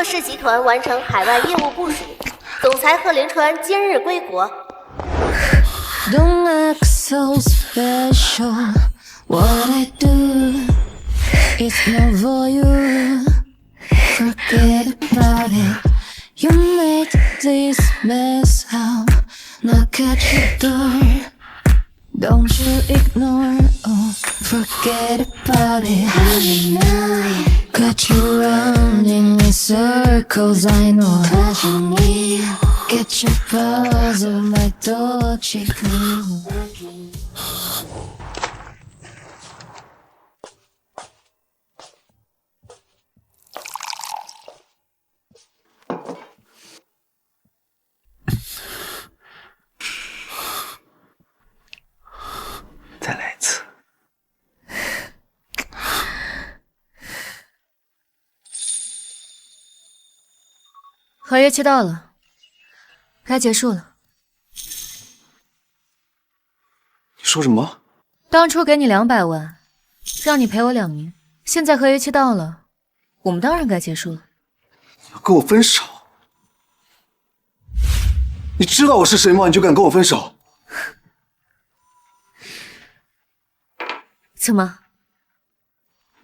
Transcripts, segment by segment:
氏集团完成海外业务部署，总裁贺连川今日归国。Don't act so special. What I do is not for you. Forget about it. You made this mess up. Knock at your door. Don't you ignore. Oh, forget about it. Got you running in circles. I know. Touching me. Get your puzzle like Dolce Clue. 再来一次。合约期到了，该结束了。你说什么？当初给你200万，让你陪我2年，现在合约期到了，我们当然该结束了。你要跟我分手？你知道我是谁吗？你就敢跟我分手？怎么？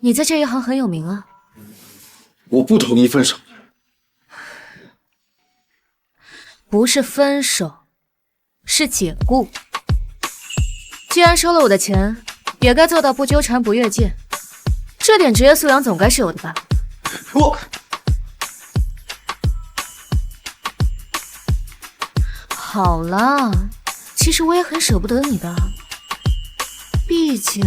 你在这一行很有名啊？我不同意分手。不是分手，是解雇。既然收了我的钱，也该做到不纠缠不越界，这点职业素养总该是有的吧？我好了，其实我也很舍不得你的，毕竟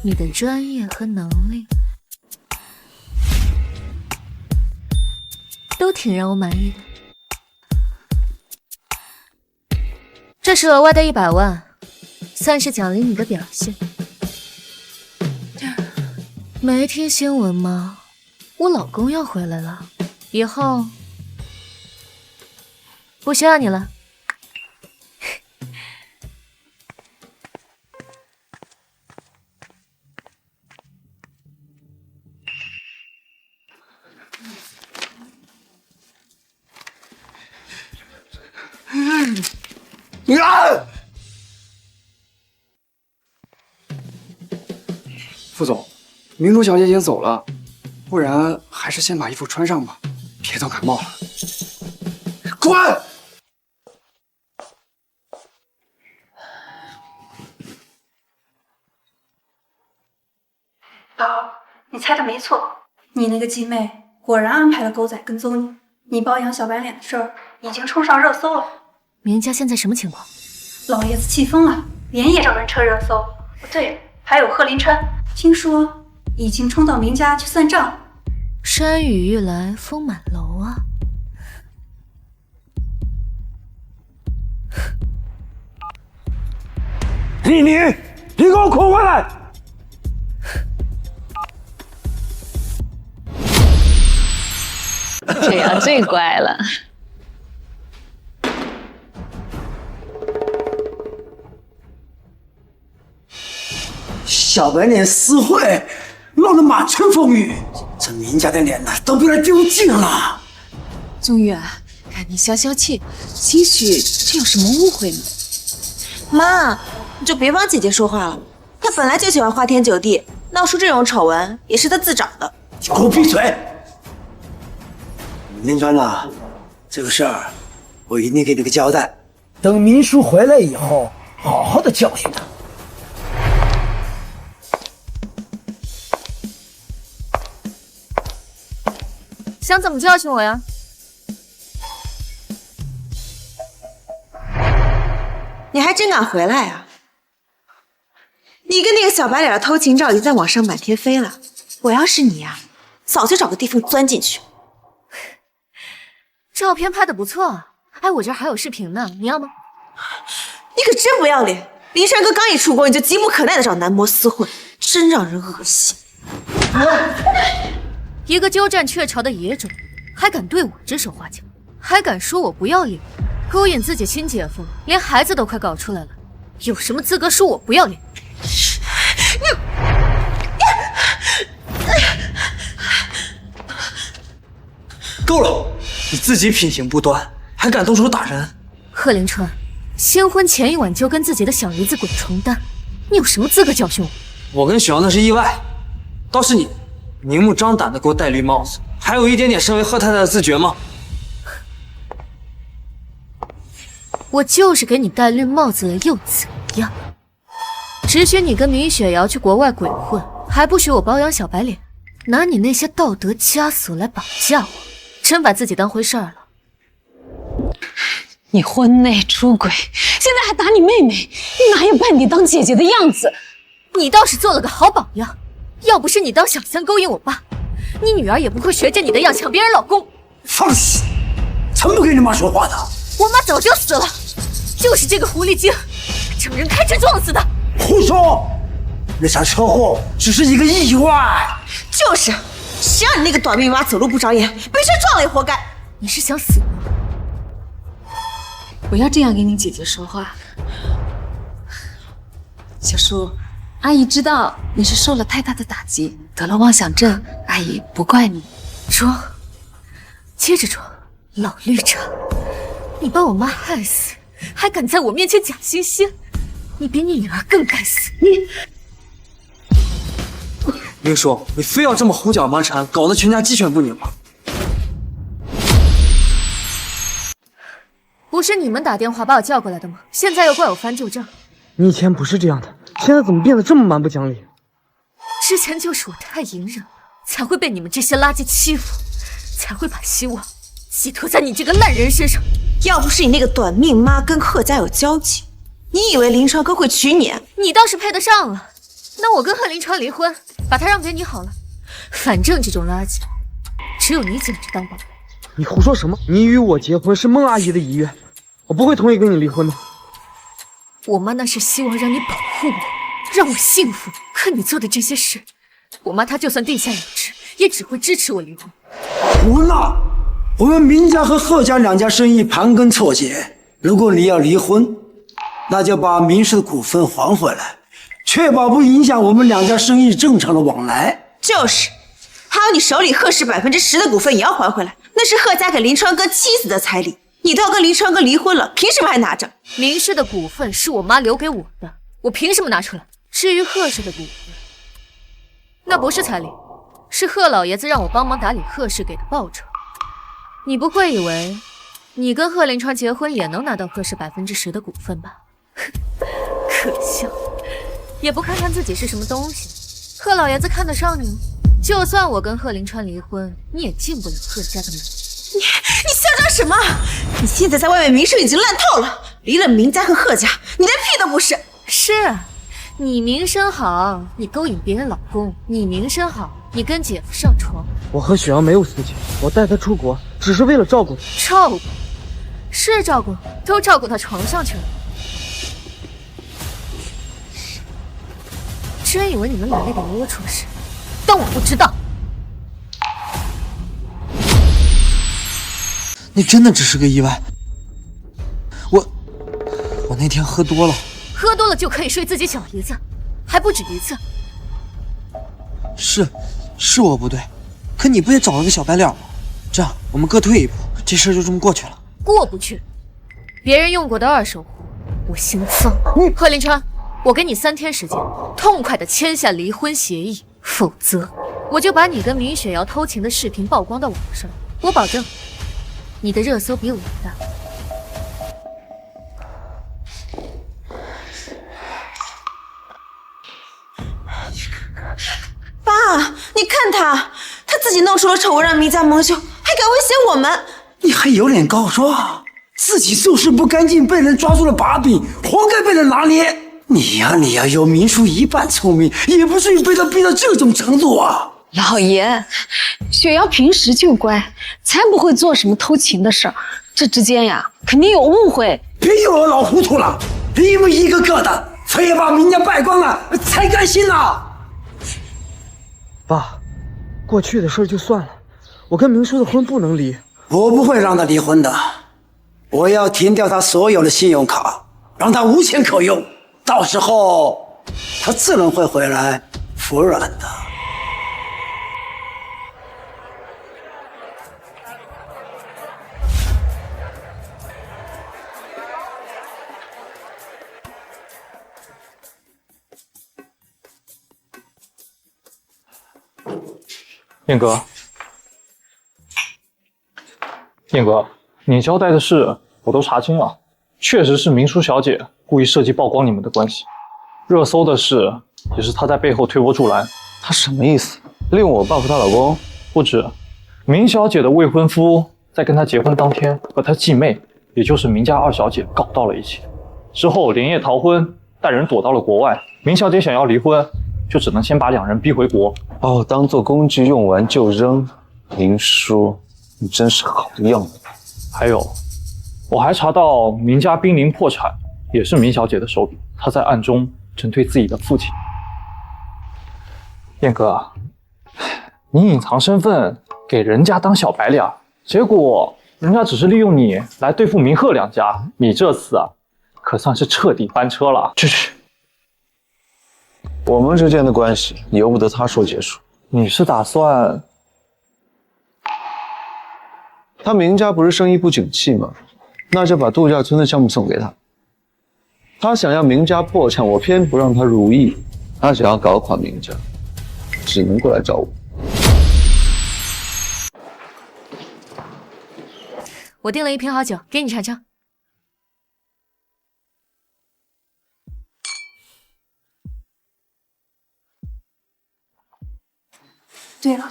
你的专业和能力都挺让我满意的。这是额外的100万，算是奖励你的表现。没听新闻吗？我老公要回来了，以后不需要你了。你啊！副总，明珠小姐已经走了，不然还是先把衣服穿上吧，别冻感冒了。滚！宝，你猜的没错，你那个继妹果然安排了狗仔跟踪你。你包养小白脸的事儿已经冲上热搜了。明家现在什么情况？老爷子气疯了，连夜找人撤热搜。不对了，还有贺林川，听说已经冲到明家去算账。山雨欲来风满楼啊！丽妮，你给我滚回来！这样最乖了。小白脸私会，闹得满城风雨，这明家的脸呢都被人丢尽了。宗玉啊，赶紧消消气，兴许这有什么误会呢？妈，你就别帮姐姐说话了，她本来就喜欢花天酒地，闹出这种丑闻也是她自找的。你给我闭嘴！林川呐，这个事儿我一定给你个交代，等明叔回来以后，好好的教训他。想怎么教训我呀？你还真敢回来啊！你跟那个小白脸的偷情照已经在网上满天飞了，我要是你呀，早就找个地缝钻进去。照片拍的不错啊，哎，我这儿还有视频呢，你要吗？你可真不要脸！林山哥刚一出国，你就急不可耐的找男模厮混，真让人恶心。一个鸠占鹊巢的野种，还敢对我指手画脚，还敢说我不要脸，勾引自己亲姐夫，连孩子都快搞出来了，有什么资格说我不要脸？够了！你自己品行不端，还敢动手打人？贺连川，新婚前一晚就跟自己的小姨子滚床单，你有什么资格教训我？我跟许阳那是意外，倒是你明目张胆的给我戴绿帽子，还有一点点身为贺太太的自觉吗？我就是给你戴绿帽子了又怎样？只许你跟明雪瑶去国外鬼混，还不许我包养小白脸，拿你那些道德枷锁来绑架我，真把自己当回事儿了。你婚内出轨，现在还打你妹妹，你哪有把你当姐姐的样子？你倒是做了个好榜样，要不是你当小三勾引我爸，你女儿也不会学着你的样抢别人老公。放肆！才不跟你妈说话呢！我妈早就死了，就是这个狐狸精整人开车撞死的。胡说！那场车祸只是一个意外。就是，谁让你那个短命妈走路不长眼，被车撞了也活该。你是想死吗？不要这样跟你姐姐说话。小叔，阿姨知道你是受了太大的打击，得了妄想症，阿姨不怪你。装，接着装，老绿茶，你把我妈害死，还敢在我面前假惺惺，你比你女儿更该死。明叔，你非要这么胡搅蛮缠，搞得全家鸡犬不宁吗？不是你们打电话把我叫过来的吗？现在又怪我翻旧账。你以前不是这样的，现在怎么变得这么蛮不讲理？之前就是我太隐忍了，才会被你们这些垃圾欺负，才会把希望寄托在你这个烂人身上。要不是你那个短命妈跟贺家有交集，你以为林川哥会娶你？你倒是配得上了。那我跟贺林川离婚，把他让给你好了。反正这种垃圾，只有你捡着当宝。你胡说什么？你与我结婚是孟阿姨的遗愿，我不会同意跟你离婚的。我妈那是希望让你保护我，让我幸福。可你做的这些事，我妈她就算地下有知，也只会支持我离婚。胡闹！我们明家和贺家两家生意盘根错节，如果你要离婚，那就把明氏的股份还回来，确保不影响我们两家生意正常的往来。就是，还有你手里贺氏10%的股份也要还回来，那是贺家给林川哥妻子的彩礼，你都要跟林川哥离婚了，凭什么还拿着？明氏的股份是我妈留给我的，我凭什么拿出来？至于贺氏的股份，那不是彩礼，是贺老爷子让我帮忙打理贺氏给的报酬。你不会以为你跟贺林川结婚也能拿到贺氏10%的股份吧？可笑，也不看看自己是什么东西。贺老爷子看得上你吗？就算我跟贺林川离婚，你也进不了贺家的门。你嚣张什么？你现在在外面名声已经烂透了，离了明家和贺家，你连屁都不是。是啊，你名声好，你勾引别人老公；你名声好，你跟姐夫上床。我和许阳没有私情，我带他出国只是为了照顾他。照顾是照顾，都照顾他床上去了。真以为你们哪里的龌龊事，当我不知道？那真的只是个意外。我那天喝多了。喝多了就可以睡自己小姨子，还不止一次。是我不对，可你不也找了个小白脸吗？这样我们各退一步，这事就这么过去了。过不去，别人用过的二手货，我心脏。贺林川，我给你3天时间，痛快地签下离婚协议，否则我就把你跟明雪瑶偷情的视频曝光到网上。我保证，你的热搜比我大。爸，你看他自己弄出了丑闻让明家蒙羞，还敢威胁我们。你还有脸告状？自己做事不干净，被人抓住了把柄，活该被人拿捏。你呀，有明叔一半聪明，也不至于被他逼到这种程度啊！老爷，雪瑶平时就乖，才不会做什么偷情的事儿。这之间呀，肯定有误会。别又我老糊涂了，你们一个个的，非要把明家败光了才甘心呐！爸，过去的事就算了，我跟明叔的婚不能离。我不会让他离婚的，我要停掉他所有的信用卡，让他无钱可用，到时候他自然会回来服软的。燕哥，燕哥，你交代的事我都查清了，确实是明书小姐故意设计曝光你们的关系。热搜的事也是她在背后推波助澜。她什么意思？利用我报复她老公？不止，明小姐的未婚夫在跟她结婚当天和她继妹，也就是明家二小姐搞到了一起，之后连夜逃婚，带人躲到了国外。明小姐想要离婚，就只能先把两人逼回国，把我当做工具用完就扔。明叔，你真是好的要命。还有，我还查到明家濒临破产，也是明小姐的手笔，她在暗中针对自己的父亲。燕哥，你隐藏身份给人家当小白脸，结果人家只是利用你来对付明鹤两家，你这次啊，可算是彻底翻车了。去，我们之间的关系由不得他说结束。你是打算？他明家不是生意不景气吗？那就把度假村的项目送给他。他想要明家破产，我偏不让他如意。他想要搞垮明家，只能过来找我。我订了一瓶好酒，给你尝尝。对了，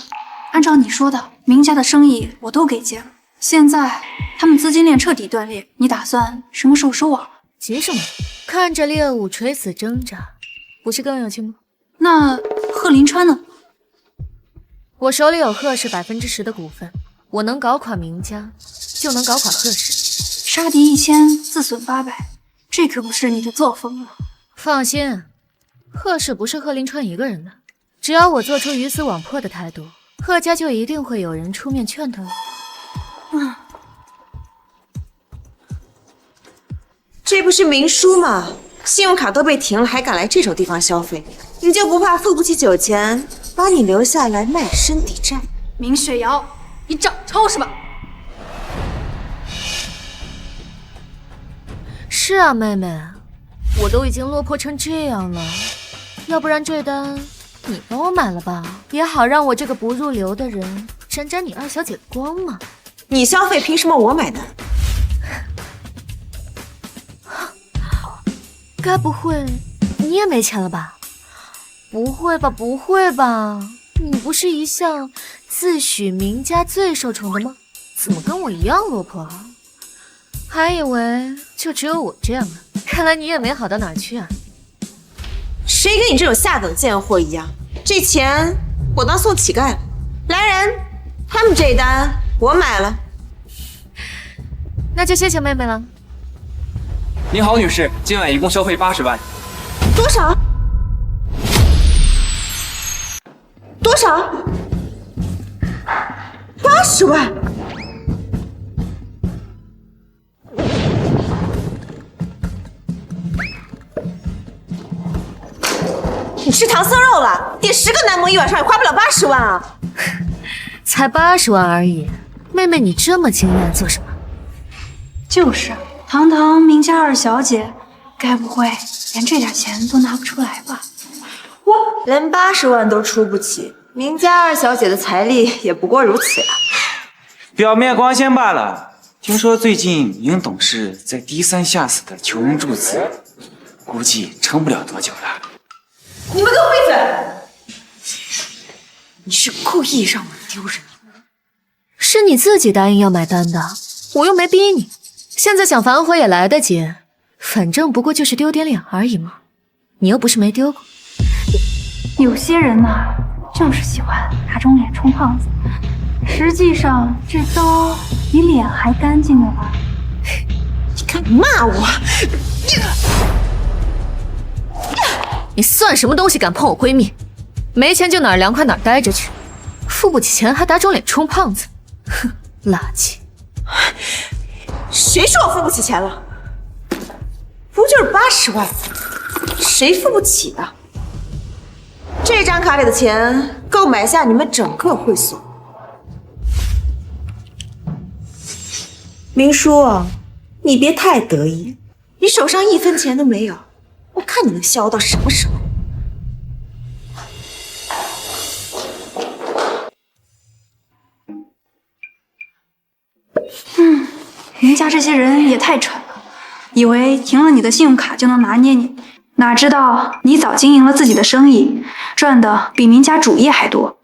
按照你说的，明家的生意我都给接了，现在他们资金链彻底断裂，你打算什么时候收网？急什么？看着猎物垂死挣扎，不是更有趣吗？那贺林川呢？我手里有贺氏10%的股份，我能搞垮明家，就能搞垮贺氏。杀敌1000，自损800，这可不是你的作风了。放心，贺氏不是贺林川一个人的，只要我做出鱼死网破的态度，贺家就一定会有人出面劝他。这不是明书吗？信用卡都被停了，还敢来这种地方消费？你就不怕付不起酒钱，把你留下来卖身抵债？明雪瑶，你长臭是吧？是啊，妹妹，我都已经落魄成这样了，要不然这单你帮我买了吧，也好让我这个不入流的人沾沾你二小姐的光嘛。你消费凭什么我买单？该不会你也没钱了吧？不会吧，不会吧？你不是一向自诩明家最受宠的吗？怎么跟我一样落魄啊？还以为就只有我这样呢，看来你也没好到哪儿去啊。谁跟你这种下等贱货一样？这钱我当送乞丐了。来人，他们这一单我买了。那就谢谢妹妹了。您好，女士，今晚一共消费80万。多少？多少？80万！你吃唐僧肉了？点10个男模1晚上也花不了80万啊！才80万而已，妹妹你这么惊讶做什么？就是，堂堂明家二小姐，该不会连这点钱都拿不出来吧？我连80万都出不起，明家二小姐的财力也不过如此呀。表面光鲜罢了。听说最近明董事在低三下四的求人助资，估计撑不了多久了。你们给我闭嘴！你是故意让我丢人吗？是你自己答应要买单的，我又没逼你。现在想反悔也来得及，反正不过就是丢点脸而已嘛。你又不是没丢过。有些人呐，就是喜欢打肿脸充胖子。实际上，这刀比脸还干净的吧？你敢骂我？你算什么东西敢碰我闺蜜？没钱就哪儿凉快哪儿待着去，付不起钱还打肿脸充胖子，哼，垃圾！谁说我付不起钱了？不就是80万，谁付不起的？这张卡里的钱够买下你们整个会所。明叔，你别太得意，你手上1分钱都没有，我看你能逍遥到什么时候？明家这些人也太蠢了，以为停了你的信用卡就能拿捏你，哪知道你早经营了自己的生意，赚的比明家主业还多。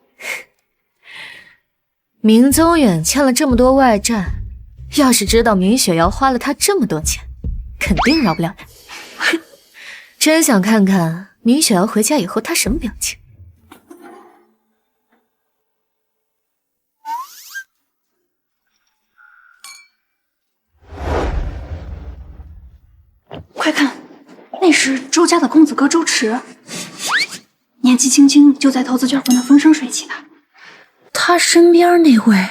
明宗远欠了这么多外债，要是知道明雪瑶花了他这么多钱，肯定饶不了他。哼，真想看看明雪瑶回家以后他什么表情。快看，那是周家的公子哥周池，年纪轻轻就在投资圈混得风生水起的。他身边那位，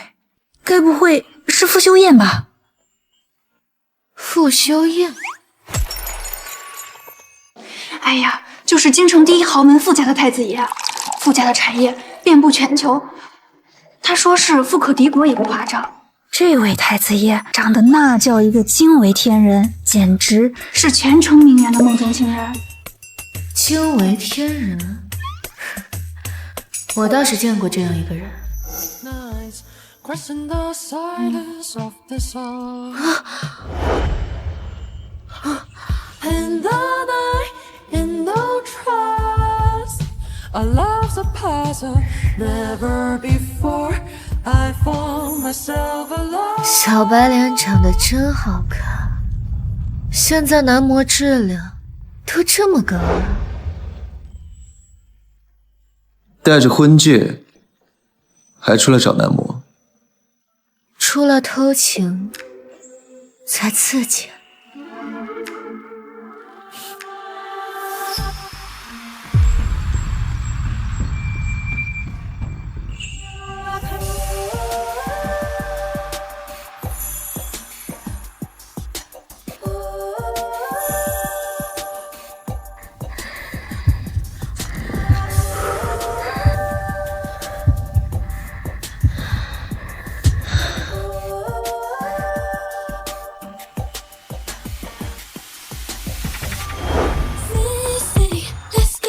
该不会是傅修燕吧？傅修燕？哎呀，就是京城第一豪门傅家的太子爷，傅家的产业遍布全球，他说是富可敌国也不夸张。这位太子爷长得那叫一个惊为天人，简直是全城名媛的梦中情人。惊为天人？我倒是见过这样一个人。小白脸长得真好看，现在男模质量都这么高了。带着婚戒还出来找男模？除了偷情才刺激。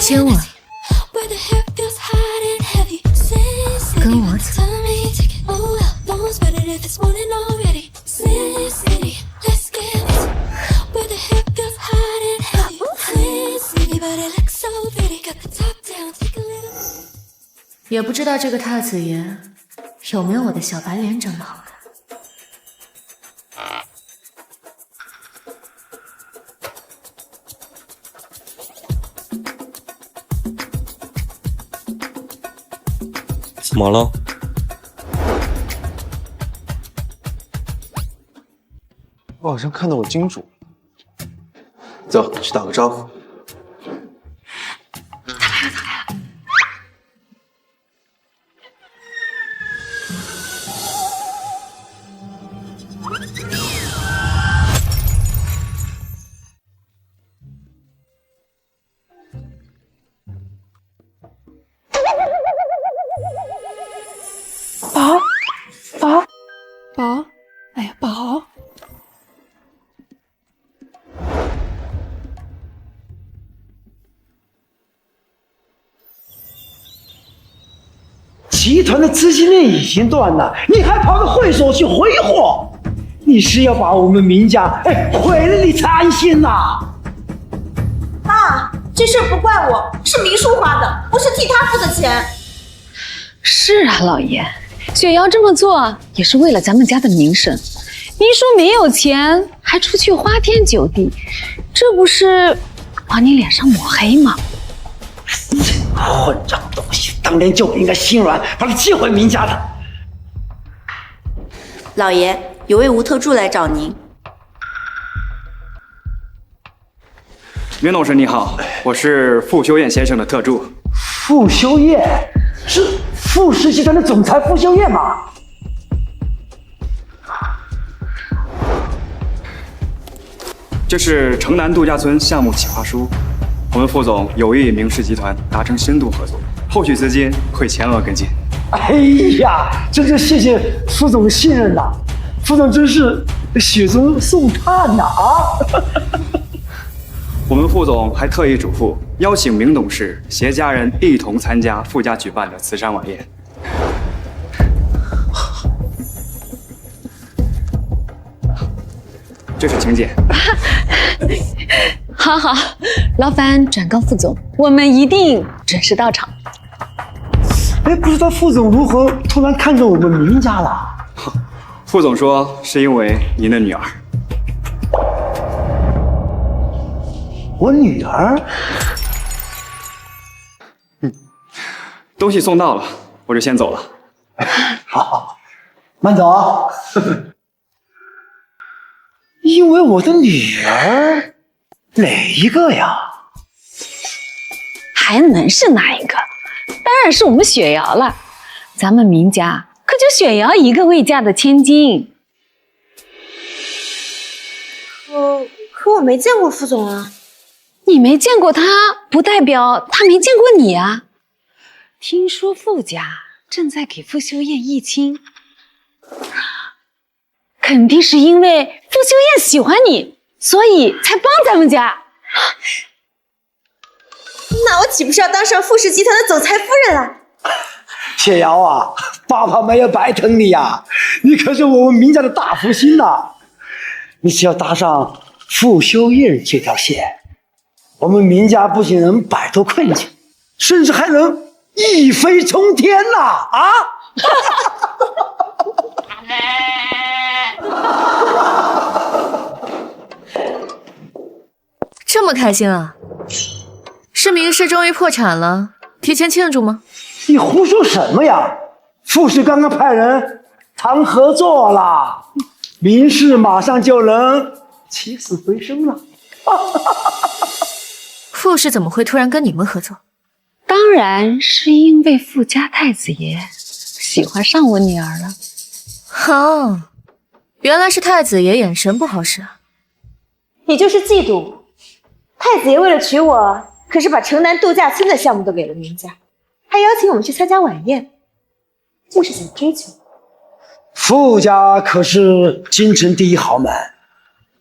亲我，跟我走。也不知道这个太子爷有没有我的小白脸长得好看。怎么了？我好像看到我金主。走，去打个招呼。宝，哎呀，宝，集团的资金链已经断了，你还跑到会所去挥霍，你是要把我们明家毁了你才安心呐？妈，这事不怪我，是明叔花的，不是替他付的钱。是啊，老爷，雪瑶这么做也是为了咱们家的名声。明叔没有钱，还出去花天酒地，这不是往你脸上抹黑吗？混账东西，当年就不应该心软，把他接回明家的。老爷，有位吴特助来找您。明董事你好，我是傅修燕先生的特助。傅修燕是傅氏集团的总裁傅修燕吗？这是城南度假村项目企划书，我们副总有意与明氏集团达成深度合作，后续资金会全额跟进。哎呀，真是谢谢副总的信任呐！副总真是雪中送炭呐啊！我们副总还特意嘱咐，邀请明董事携家人一同参加傅家举办的慈善晚宴。这是请柬。好好，劳烦转告副总，我们一定准时到场。哎，不知道副总如何突然看中我们明家了？副总说是因为您的女儿。我女儿？东西送到了，我就先走了。好，慢走啊。因为我的女儿，哪一个呀？还能是哪一个？当然是我们雪瑶了。咱们明家可就雪瑶一个未嫁的千金。可我没见过副总啊。你没见过他，不代表他没见过你啊。听说傅家正在给傅修燕议亲，肯定是因为傅修燕喜欢你，所以才帮咱们家。那我岂不是要当上傅氏集团的总裁夫人了？谢瑶啊，爸爸没有白疼你呀，你可是我们明家的大福星呐！你只要搭上傅修燕这条线，我们明家不仅能摆脱困境，甚至还能一飞冲天呐！啊！这么开心啊？是明氏终于破产了，提前庆祝吗？你胡说什么呀？傅氏刚刚派人谈合作了，明氏马上就能起死回生了。傅氏怎么会突然跟你们合作？当然是因为傅家太子爷喜欢上我女儿了。哦，原来是太子爷眼神不好使啊！你就是嫉妒。太子爷为了娶我，可是把城南度假村的项目都给了明家，还邀请我们去参加晚宴，这是想追求我。傅家可是京城第一豪门，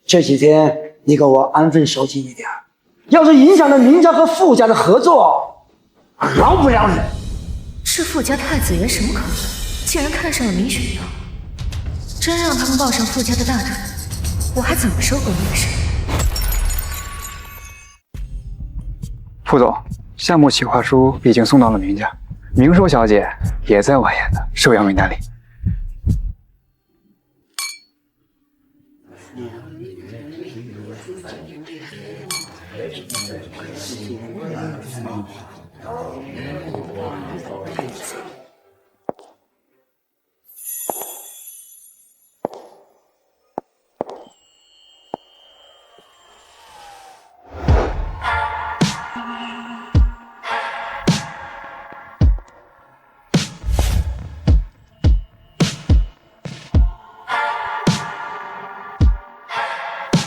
这几天你给我安分守己一点，要是影响了明家和傅家的合作，饶不了你。这傅家太子爷什么口味，竟然看上了明雪瑶？真让他们抱上傅家的大腿，我还怎么收回你的身？副总，项目企划书已经送到了明家，明硕小姐也在晚宴的受邀名单里。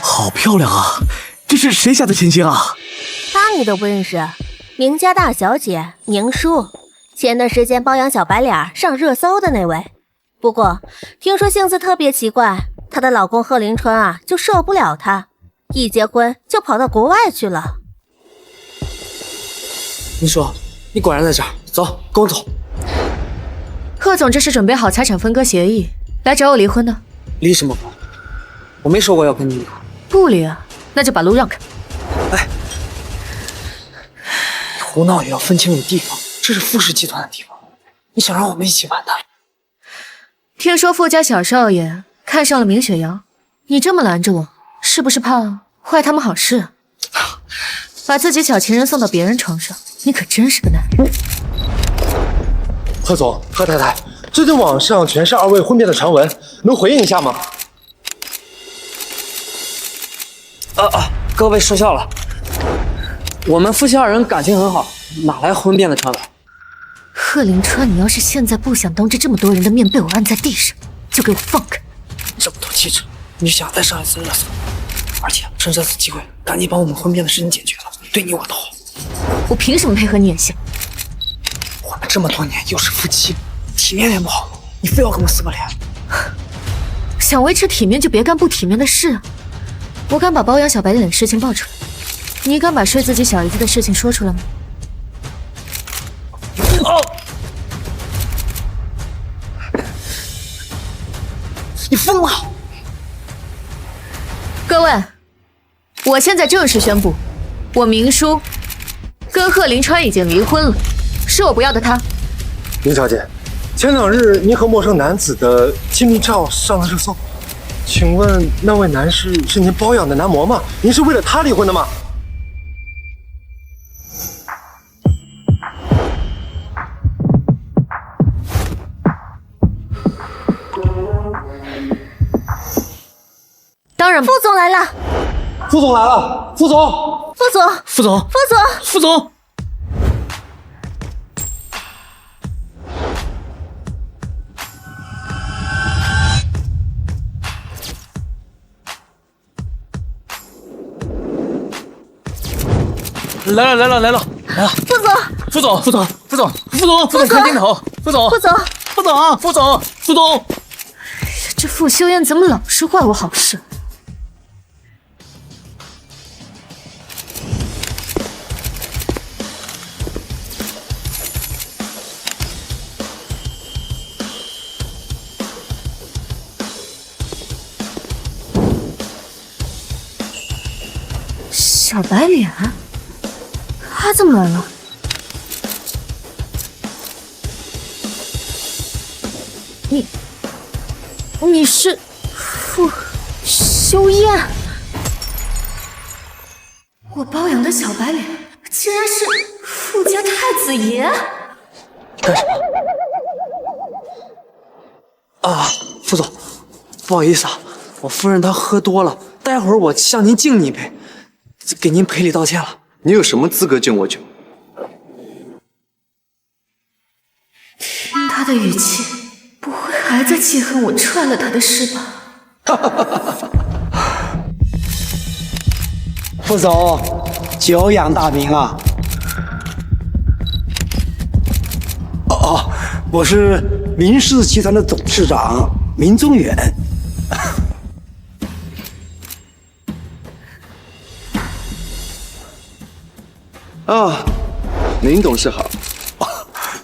好漂亮啊！这是谁下的千金啊？他你都不认识？明家大小姐宁舒，前段时间包养小白脸上热搜的那位。不过听说性子特别奇怪，她的老公贺林春啊就受不了她，一结婚就跑到国外去了。宁舒，你果然在这儿，走，跟我走。贺总这是准备好财产分割协议来找我离婚的？离什么婚？我没说过要跟你离婚。不离啊，那就把路让开。哎，你胡闹也要分清楚地方，这是傅氏集团的地方，你想让我们一起完蛋？听说傅家小少爷看上了明雪瑶，你这么拦着我，是不是怕坏他们好事？把自己小情人送到别人床上，你可真是个男人。贺总、贺太太，最近网上全是二位婚变的传闻，能回应一下吗？各位说笑了，我们夫妻二人感情很好，哪来婚变的传闻？贺林川，你要是现在不想当着这么多人的面被我按在地上，就给我放开！这么多记者，你就想再上一次热搜，而且趁这次机会，赶紧把我们婚变的事情解决了，对你我都好。我凭什么配合你演戏？我们这么多年又是夫妻，体面点不好，你非要跟我撕破脸？想维持体面就别干不体面的事啊！我敢把包养小白脸的事情爆出来，你敢把睡自己小姨子的事情说出来吗？你疯了！各位，我现在正式宣布，我明叔跟贺林川已经离婚了，是我不要的他。林小姐，前2日您和陌生男子的亲密照上了热搜，请问那位男士是您包养的男模吗？您是为了他离婚的吗？当然，副总来了。副总来了，副总，副总，副总，副总，副总。来了！副总，副总，看镜头，副总，这傅修燕怎么老是坏我好事？小白脸，他怎么来了？你是傅修燕？我包养的小白脸，竟然是傅家太子爷！干什么？啊，副总，不好意思啊，我夫人她喝多了，待会儿我向您敬你一杯，给您赔礼道歉了。你有什么资格敬我酒？听他的语气，不会还在记恨我踹了他的事吧？副总，久仰大名啊！我是明氏集团的董事长明宗远。啊，明董事好。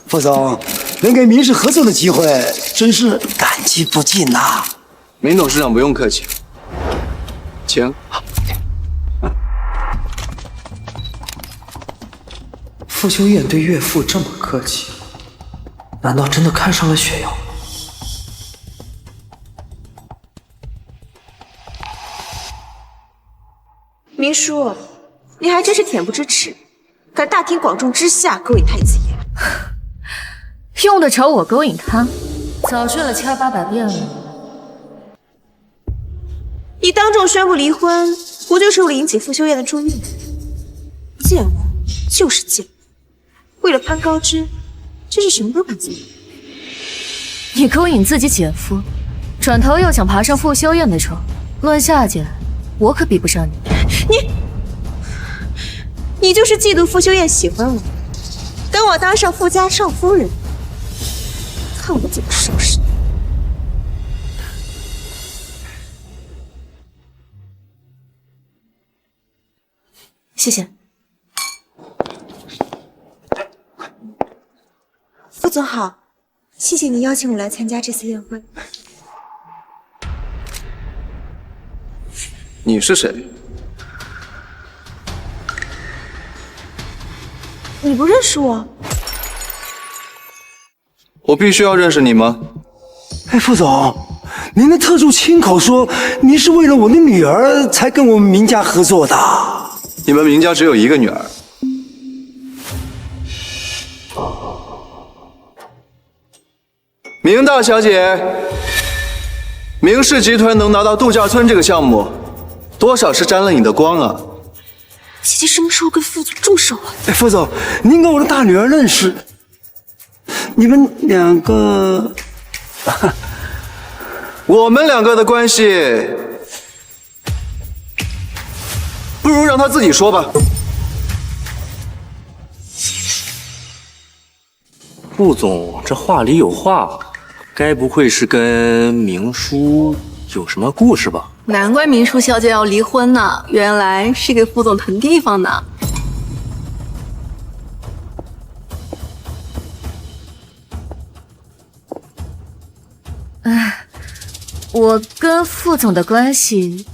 副总，能给明氏合作的机会，真是感激不尽呐。明董事长不用客气，请。傅修燕对岳父这么客气，难道真的看上了雪瑶？明叔，你还真是恬不知耻，敢大庭广众之下勾引太子爷！用得着我勾引他？早睡了千800遍了。你当众宣布离婚，不就是为了引起傅修燕的注意？贱货，就是贱货！为了攀高枝，真是什么都敢做。你勾引自己姐夫，转头又想爬上傅修燕的床，论下贱，我可比不上你。你就是嫉妒傅修燕喜欢我，等我当上傅家少夫人，看我怎么收拾你！谢谢。副总好，谢谢你邀请我来参加这次宴会。你是谁？你不认识我？我必须要认识你吗？哎，副总，您的特助亲口说您是为了我的女儿才跟我们明家合作的。你们明家只有一个女儿。明大小姐，明氏集团能拿到度假村这个项目，多少是沾了你的光啊！姐姐什么时候跟副总这么熟啊？哎，副总，您跟我的大女儿认识，你们两个，我们两个的关系，不如让他自己说吧。顾总这话里有话，该不会是跟明叔有什么故事吧？难怪明叔小姐要离婚呢，原来是给副总腾地方呢。我跟副总的关系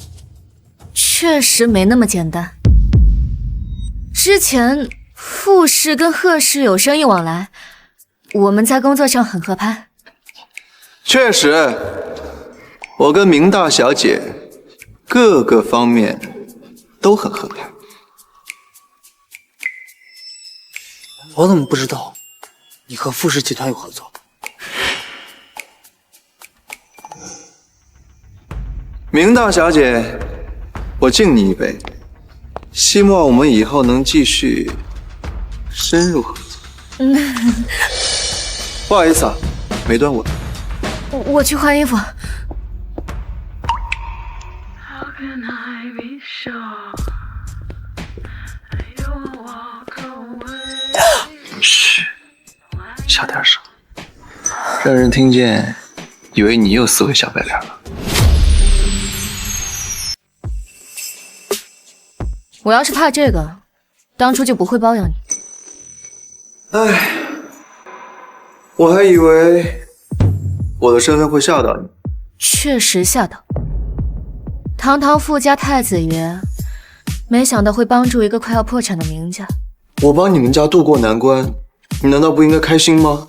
确实没那么简单。之前傅氏跟贺氏有生意往来，我们在工作上很合拍。确实，我跟明大小姐各个方面都很合拍。我怎么不知道你和傅氏集团有合作？明大小姐，我敬你一杯，希望我们以后能继续深入合作。不好意思啊，没端稳。我去换衣服。嘘，小点声，让人听见，以为你又撕毁小白脸了。我要是怕这个，当初就不会包养你。唉，我还以为我的身份会吓到你。确实吓到。堂堂傅家太子爷，没想到会帮助一个快要破产的明家。我帮你们家渡过难关，你难道不应该开心吗？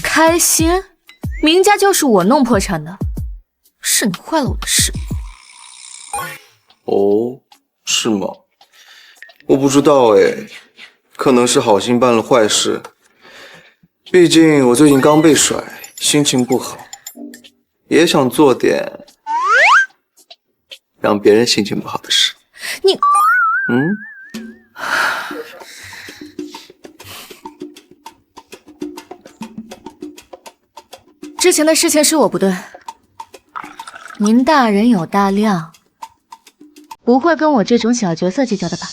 开心？明家就是我弄破产的，是你坏了我的事。哦，是吗？我不知道哎，可能是好心办了坏事。毕竟我最近刚被甩，心情不好，也想做点让别人心情不好的事。你，之前的事情是我不对，您大人有大量，不会跟我这种小角色计较的吧？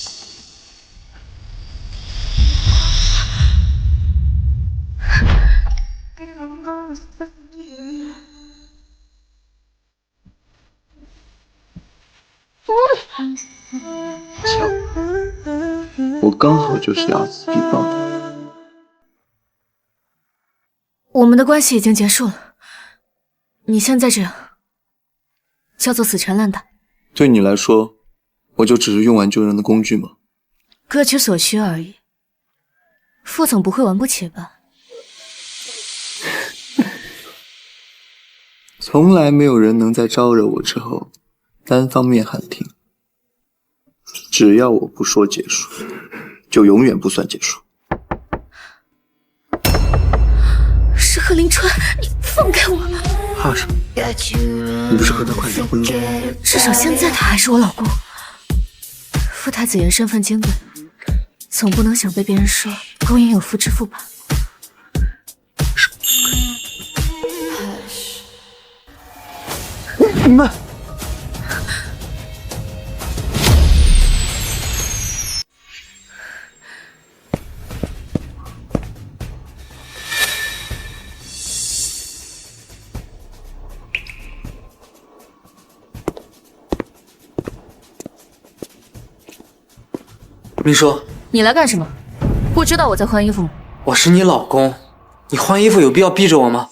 瞧，我刚好就是睚眦必报。我们的关系已经结束了，你现在这样，叫做死缠烂打。对你来说，我就只是用完救人的工具吗？各取所需而已。副总不会玩不起吧？从来没有人能在招惹我之后单方面喊停。只要我不说结束，就永远不算结束。是贺林川，你放开我！怕什么？你不是和他快离婚了吗？至少现在他还是我老公。傅太子爷身份金贵，总不能想被别人说勾引有妇之夫吧？你们。明叔，你来干什么？不知道我在换衣服吗？我是你老公，你换衣服有必要逼着我吗？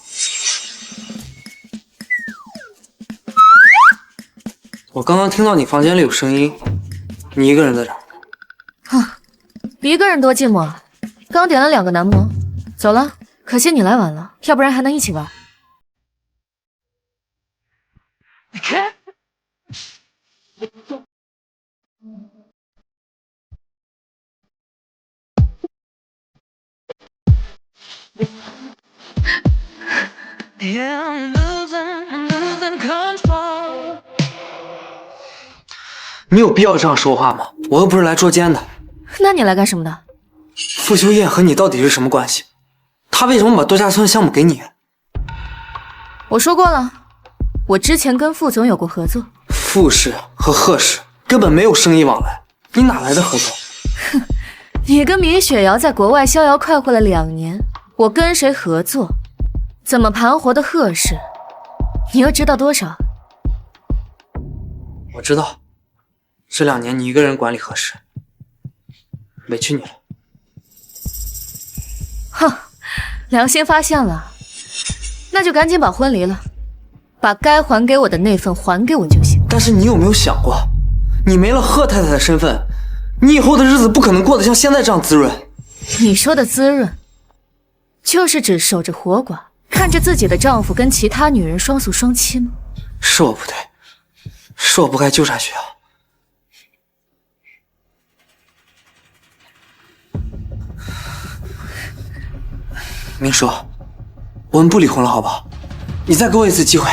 我刚刚听到你房间里有声音，你一个人在这儿？哼，一个人多寂寞啊！刚点了2个男模，走了。可惜你来晚了，要不然还能一起玩。你有必要这样说话吗？我又不是来捉奸的。那你来干什么的？傅修燕和你到底是什么关系？他为什么把度假村项目给你？我说过了，我之前跟傅总有过合作。傅氏和贺氏根本没有生意往来，你哪来的合作？哼，你跟米雪瑶在国外逍遥快活了2年，我跟谁合作？怎么盘活的贺氏，你又知道多少？我知道，这2年你一个人管理贺氏，委屈你了。哼，良心发现了，那就赶紧把婚离了，把该还给我的那份还给我就行。但是你有没有想过，你没了贺太太的身份，你以后的日子不可能过得像现在这样滋润。你说的滋润，就是指守着活寡，看着自己的丈夫跟其他女人双宿双栖吗？是我不对，是我不该纠缠雪瑶。明叔，我们不离婚了，好不好？你再给我一次机会，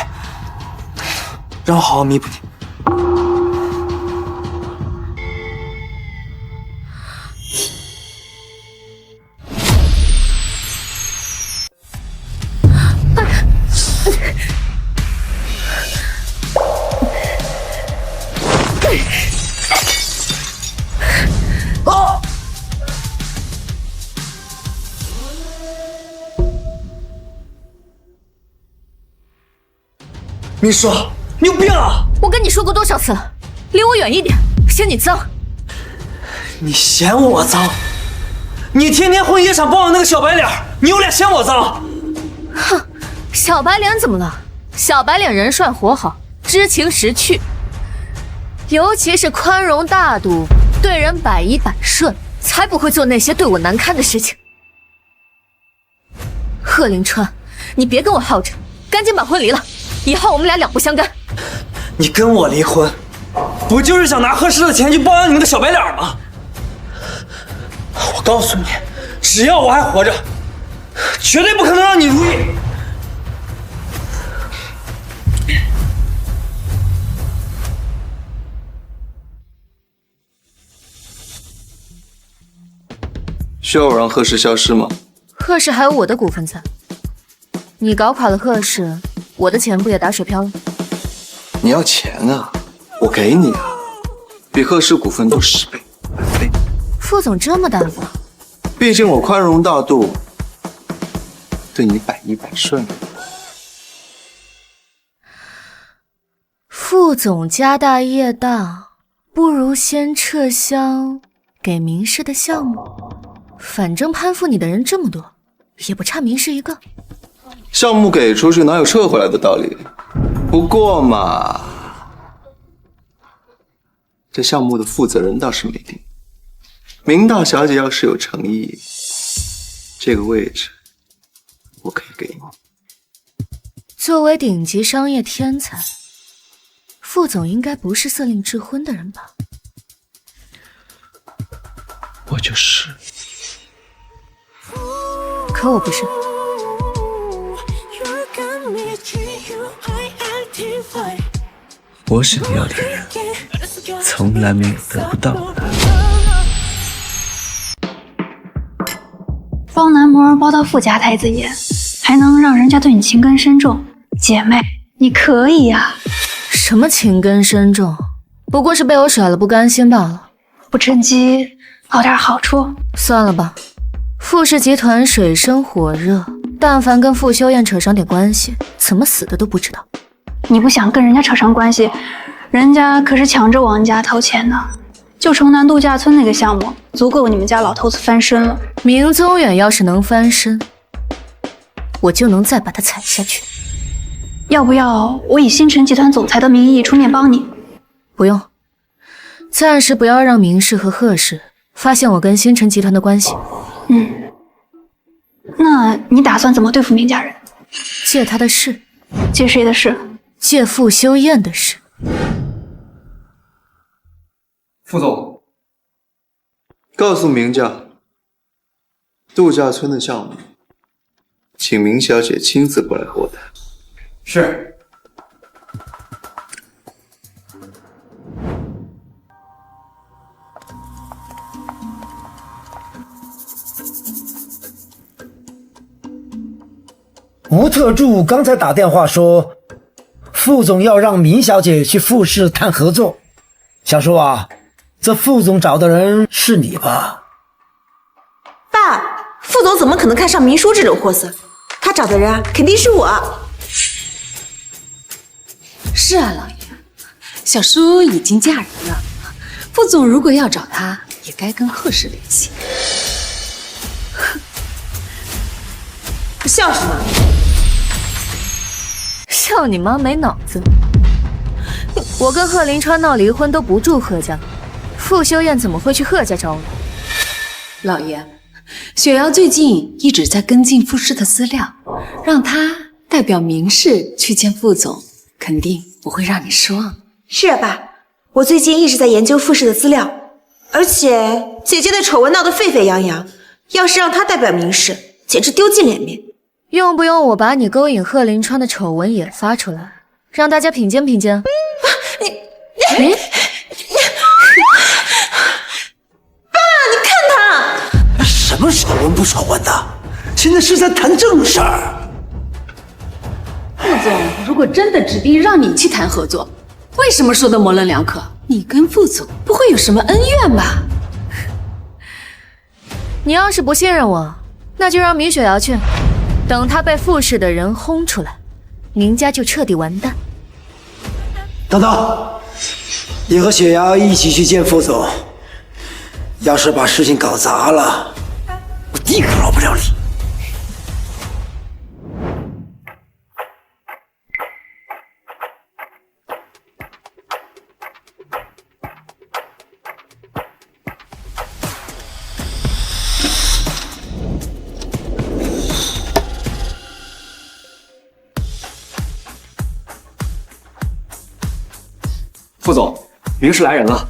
让我好好弥补你。啊！明叔，你有病啊！我跟你说过多少次了，离我远一点，嫌你脏。你嫌我脏？你天天混夜场包养那个小白脸，你有脸嫌我脏？哼，小白脸怎么了？小白脸人帅活好，知情识趣，尤其是宽容大度，对人百依百顺，才不会做那些对我难堪的事情。贺林川，你别跟我耗着，赶紧把婚离了，以后我们俩两不相干。你跟我离婚，不就是想拿贺氏的钱去包养你那个小白脸吗？我告诉你，只要我还活着，绝对不可能让你如意。需要我让贺氏消失吗？贺氏还有我的股份在，你搞垮了贺氏，我的钱不也打水漂了？你要钱啊，我给你啊，比贺氏股份多10倍、100倍。副总这么大方，毕竟我宽容大度，对你百依百顺。副总家大业大，不如先撤销给明氏的项目。反正攀附你的人这么多，也不差明氏一个。项目给出去哪有撤回来的道理？不过嘛，这项目的负责人倒是没定。明大小姐要是有诚意，这个位置我可以给你。作为顶级商业天才，副总应该不是色令智昏的人吧？我就是。可我不是。我想要的人，从来没有得不到的。包男模包到富家太子爷，还能让人家对你情根深重，姐妹，你可以呀！什么情根深重？不过是被我甩了不甘心罢了。不趁机捞点好处？算了吧。傅氏集团水深火热，但凡跟傅修燕扯上点关系，怎么死的都不知道。你不想跟人家扯上关系，人家可是抢着往家掏钱呢。就城南度假村那个项目，足够你们家老头子翻身了。明宗远要是能翻身，我就能再把他踩下去。要不要我以星辰集团总裁的名义出面帮你？不用，暂时不要让明氏和贺氏发现我跟星辰集团的关系。那你打算怎么对付明家人？借他的事。借谁的事？借傅修燕的事。副总，告诉明家，度假村的项目，请明小姐亲自过来和我谈。是。吴特助刚才打电话说，副总要让明小姐去傅氏谈合作。小叔啊，这副总找的人是你吧？爸，副总怎么可能看上明叔这种货色？他找的人啊，肯定是我。是啊，老爷，小叔已经嫁人了，副总如果要找他，也该跟贺氏联系。笑什么？笑你妈没脑子！我跟贺林川闹离婚都不住贺家，傅修燕怎么会去贺家找我？老爷，雪瑶最近一直在跟进傅氏的资料，让他代表明氏去见傅总，肯定不会让你失望。是啊，爸，我最近一直在研究傅氏的资料，而且姐姐的丑闻闹得沸沸扬扬，要是让她代表明氏，简直丢尽脸面。用不用我把你勾引贺林川的丑闻也发出来，让大家品鉴品鉴？你爸，你看他什么丑闻不丑闻的？现在是在谈正事儿。傅总如果真的指定让你去谈合作，为什么说的模棱两可？你跟傅总不会有什么恩怨吧？你要是不信任我，那就让米雪瑶去，等她被傅氏的人轰出来，明家就彻底完蛋。等等，你和雪瑶一起去见傅总，要是把事情搞砸了，我一个饶不了你。副总，明氏来人了。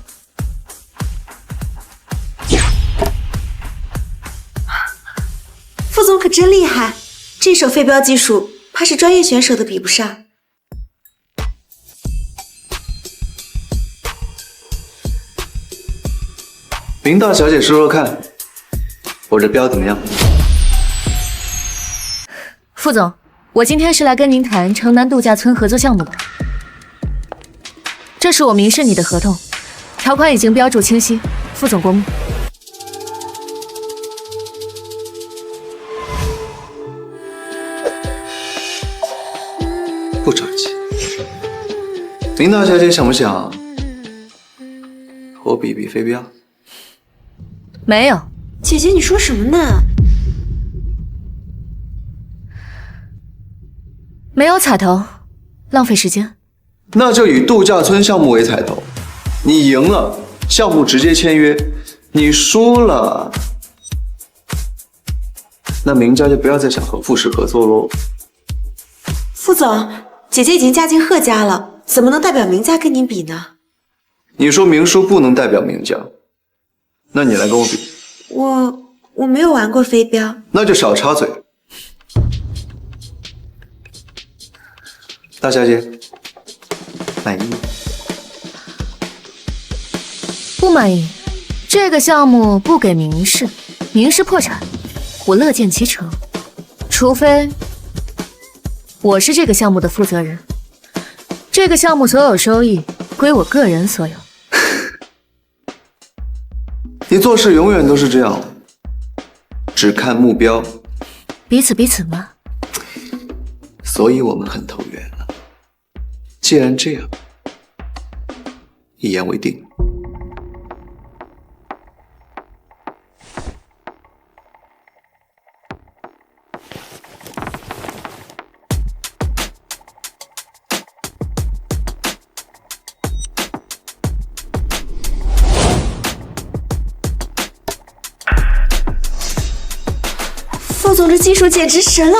副总可真厉害，这手飞镖技术，怕是专业选手都比不上。明大小姐说说看，我这镖怎么样？副总，我今天是来跟您谈城南度假村合作项目的。这是我明示你的合同，条款已经标注清晰，副总过目。不着急。明大小姐想不想和我比比飞镖？没有。姐姐，你说什么呢？没有彩头，浪费时间。那就以度假村项目为彩头，你赢了，项目直接签约；你输了，那明家就不要再想和傅氏合作喽。副总，姐姐已经嫁进贺家了，怎么能代表明家跟您比呢？你说明叔不能代表明家，那你来跟我比。我没有玩过飞镖，那就少插嘴。大小姐，满意吗？不满意。这个项目不给明氏，明氏破产，我乐见其成。除非我是这个项目的负责人，这个项目所有收益归我个人所有。你做事永远都是这样，只看目标。彼此彼此嘛。所以我们很投缘了。既然这样，一言为定。副总这技术简直神了！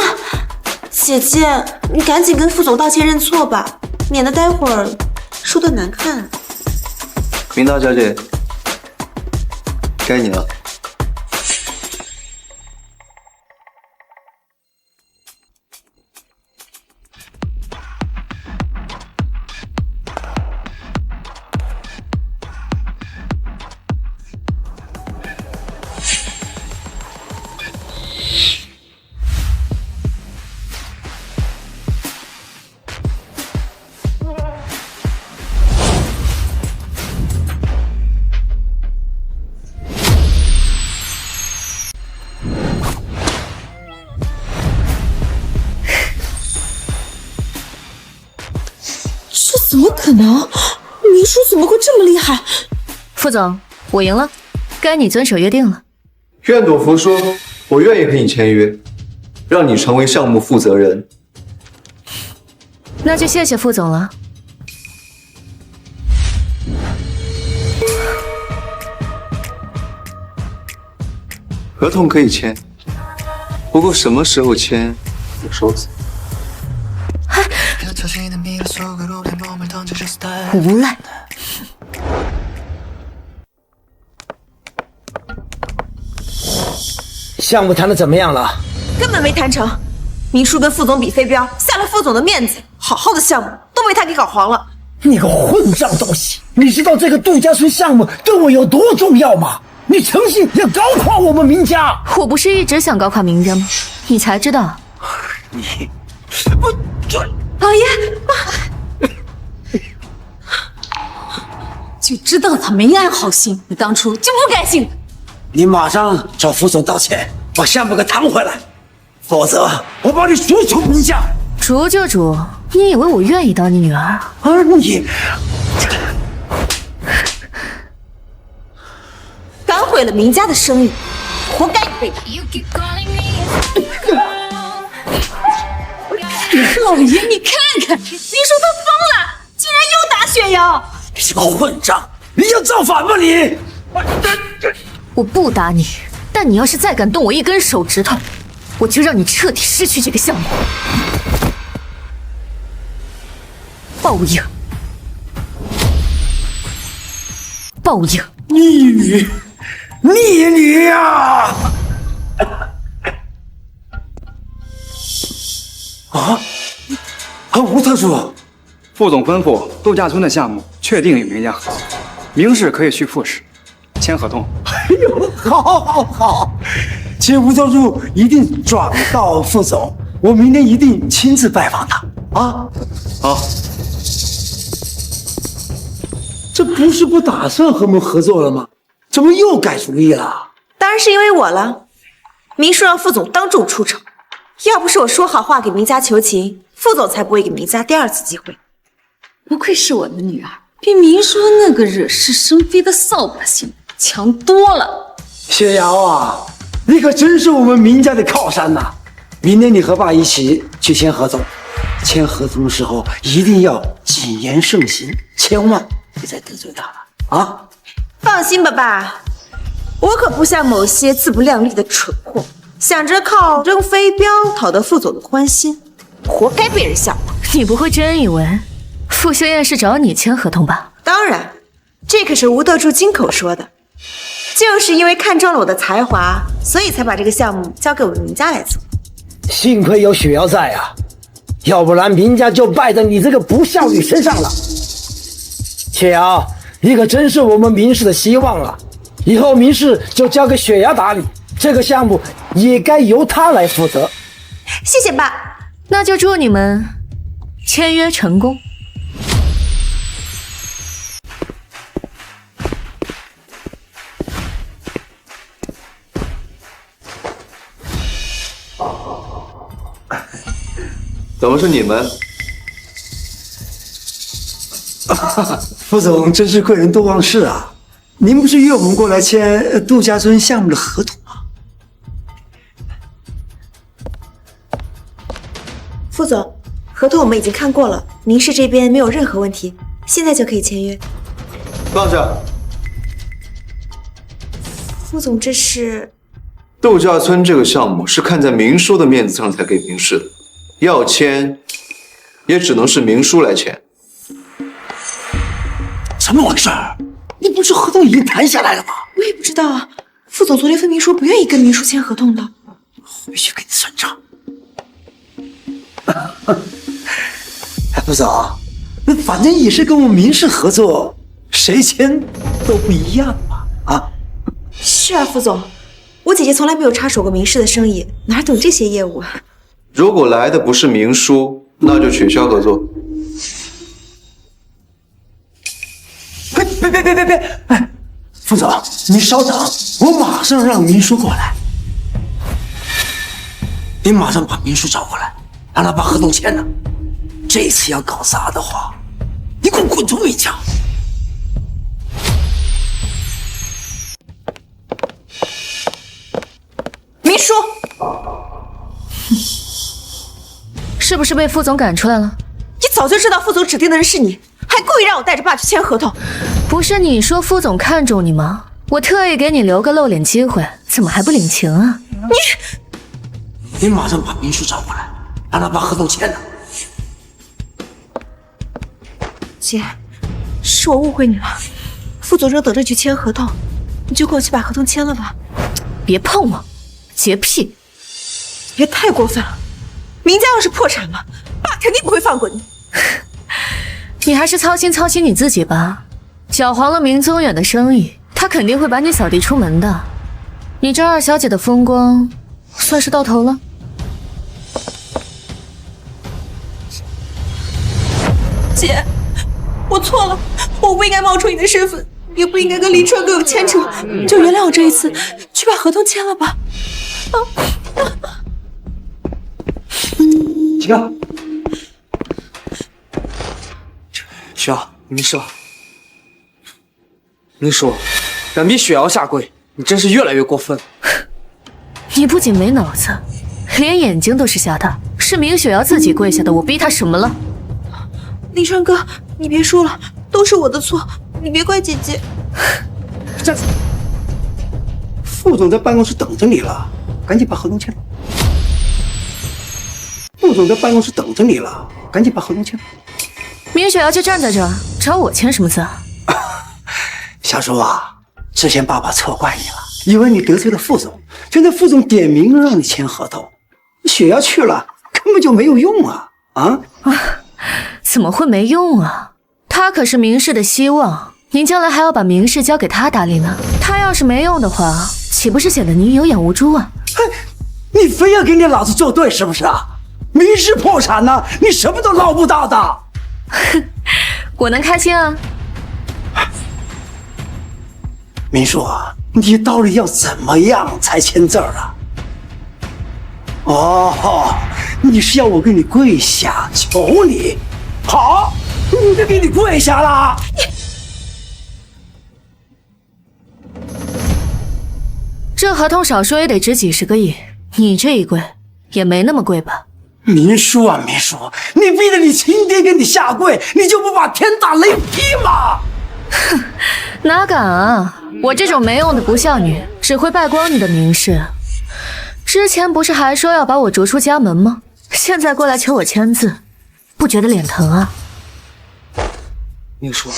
姐姐，你赶紧跟副总道歉认错吧，免得待会儿输得难看。明大小姐，该你了。怎么可能？明叔怎么会这么厉害？副总，我赢了，该你遵守约定了。愿赌服输，我愿意和你签约，让你成为项目负责人。那就谢谢副总了。合同可以签，不过什么时候签有说辞。无赖！项目谈的怎么样了？根本没谈成。明叔跟副总比飞镖，下了副总的面子，好好的项目都被他给搞黄了。你个混账东西！你知道这个度假村项目对我有多重要吗？你诚心要搞垮我们明家！我不是一直想搞垮明家吗？你才知道。你，老爷，就知道他没安好心，你当初就不该信他。你马上找副总道歉，把项目给谈回来，否则我把你逐出明家。逐就逐，你以为我愿意当你女儿？而你敢毁了明家的声誉，活该被打。老爷，你看看，你说他疯了，竟然又打雪瑶！你是个混账！你要造反吗你？我不打你，但你要是再敢动我一根手指头，我就让你彻底失去这个项目。报应！报应！逆女呀！吴特助，副总吩咐，度假村的项目确定与明家合作，明氏可以去副市签合同。哎呦，好，请吴特助一定转告副总，我明天一定亲自拜访他啊！好，这不是不打算和我们合作了吗？怎么又改主意了？当然是因为我了。明叔让副总当众出丑，要不是我说好话给明家求情，副总才不会给明家第二次机会。不愧是我的女儿，比明叔那个惹是生非的扫把星强多了。雪瑶啊，你可真是我们明家的靠山呐！明天你和爸一起去签合同，签合同的时候一定要谨言慎行，千万别再得罪他了啊！放心吧，爸，我可不像某些自不量力的蠢货，想着靠扔飞镖讨得副总的欢心，活该被人笑话。你不会真以为傅秀燕是找你签合同吧？当然，这可是吴特助亲口说的，就是因为看中了我的才华，所以才把这个项目交给我们明家来做。幸亏有雪瑶在啊，要不然明家就败在你这个不孝女身上了。雪瑶，你可真是我们明氏的希望了，以后明氏就交给雪瑶打理，这个项目也该由她来负责。谢谢爸，那就祝你们签约成功。怎么是你们？副总真是贵人多忘事啊！您不是约我们过来签度假村项目的合同吗？副总，合同我们已经看过了，明氏这边没有任何问题，现在就可以签约。放下。副总，这是度假村这个项目是看在明叔的面子上才给明氏的，要签也只能是明叔来签。怎么回事？你不是合同已经谈下来了吗？我也不知道啊。副总昨天分明说不愿意跟明叔签合同的，回去给你算账。副总，反正也是跟我们明氏合作，谁签都不一样嘛。啊？是啊，副总，我姐姐从来没有插手过明氏的生意，哪懂这些业务啊？如果来的不是明叔，那就取消合作。别！哎，副总，你稍等，我马上让明叔过来。你马上把明叔找过来，让他把合同签了。这次要搞砸的话，你给我滚出明家！明叔，是不是被副总赶出来了？你早就知道副总指定的人是你，还故意让我带着爸去签合同。不是你说副总看中你吗？我特意给你留个露脸机会，怎么还不领情啊？你马上把明书找过来，让他把合同签了。姐，是我误会你了。副总正等着去签合同，你就跟我去把合同签了吧。别碰我，洁癖！别太过分了。明家要是破产了，爸肯定不会放过你。你还是操心操心你自己吧。搅黄了明宗远的生意，他肯定会把你扫地出门的。你这二小姐的风光，算是到头了。姐，我错了，我不应该冒充你的身份，也不应该跟林川哥有牵扯，就原谅我这一次，去把合同签了吧。停！雪瑶，你没事吧？明叔，敢逼雪瑶下跪，你真是越来越过分了。你不仅没脑子，连眼睛都是瞎的。是明雪瑶自己跪下的，我逼她什么了？林川哥，你别说了，都是我的错，你别怪姐姐。站住！副总在办公室等着你了，赶紧把合同签了。副总在办公室等着你了，赶紧把合同签了。明雪瑶就站在这儿，找我签什么字啊？小叔啊，之前爸爸错怪你了，以为你得罪了副总，现在副总点名了让你签合同，雪瑶去了根本就没有用啊！怎么会没用啊？他可是明氏的希望，您将来还要把明氏交给他打理呢。他要是没用的话，岂不是显得您有眼无珠啊？你非要跟你老子作对是不是啊？明氏破产了，你什么都捞不到的。我能开心啊？明叔啊，你到底要怎么样才签字啊？哦，你是要我给你跪下求你？好，我就给你跪下了。这合同少说也得值几十个亿，你这一跪也没那么贵吧？明叔啊，明叔，你逼着你亲爹给你下跪，你就不怕天打雷劈吗？哼，哪敢啊！我这种没用的不孝女，只会败光你的名士。之前不是还说要把我逐出家门吗？现在过来求我签字，不觉得脸疼啊？明叔，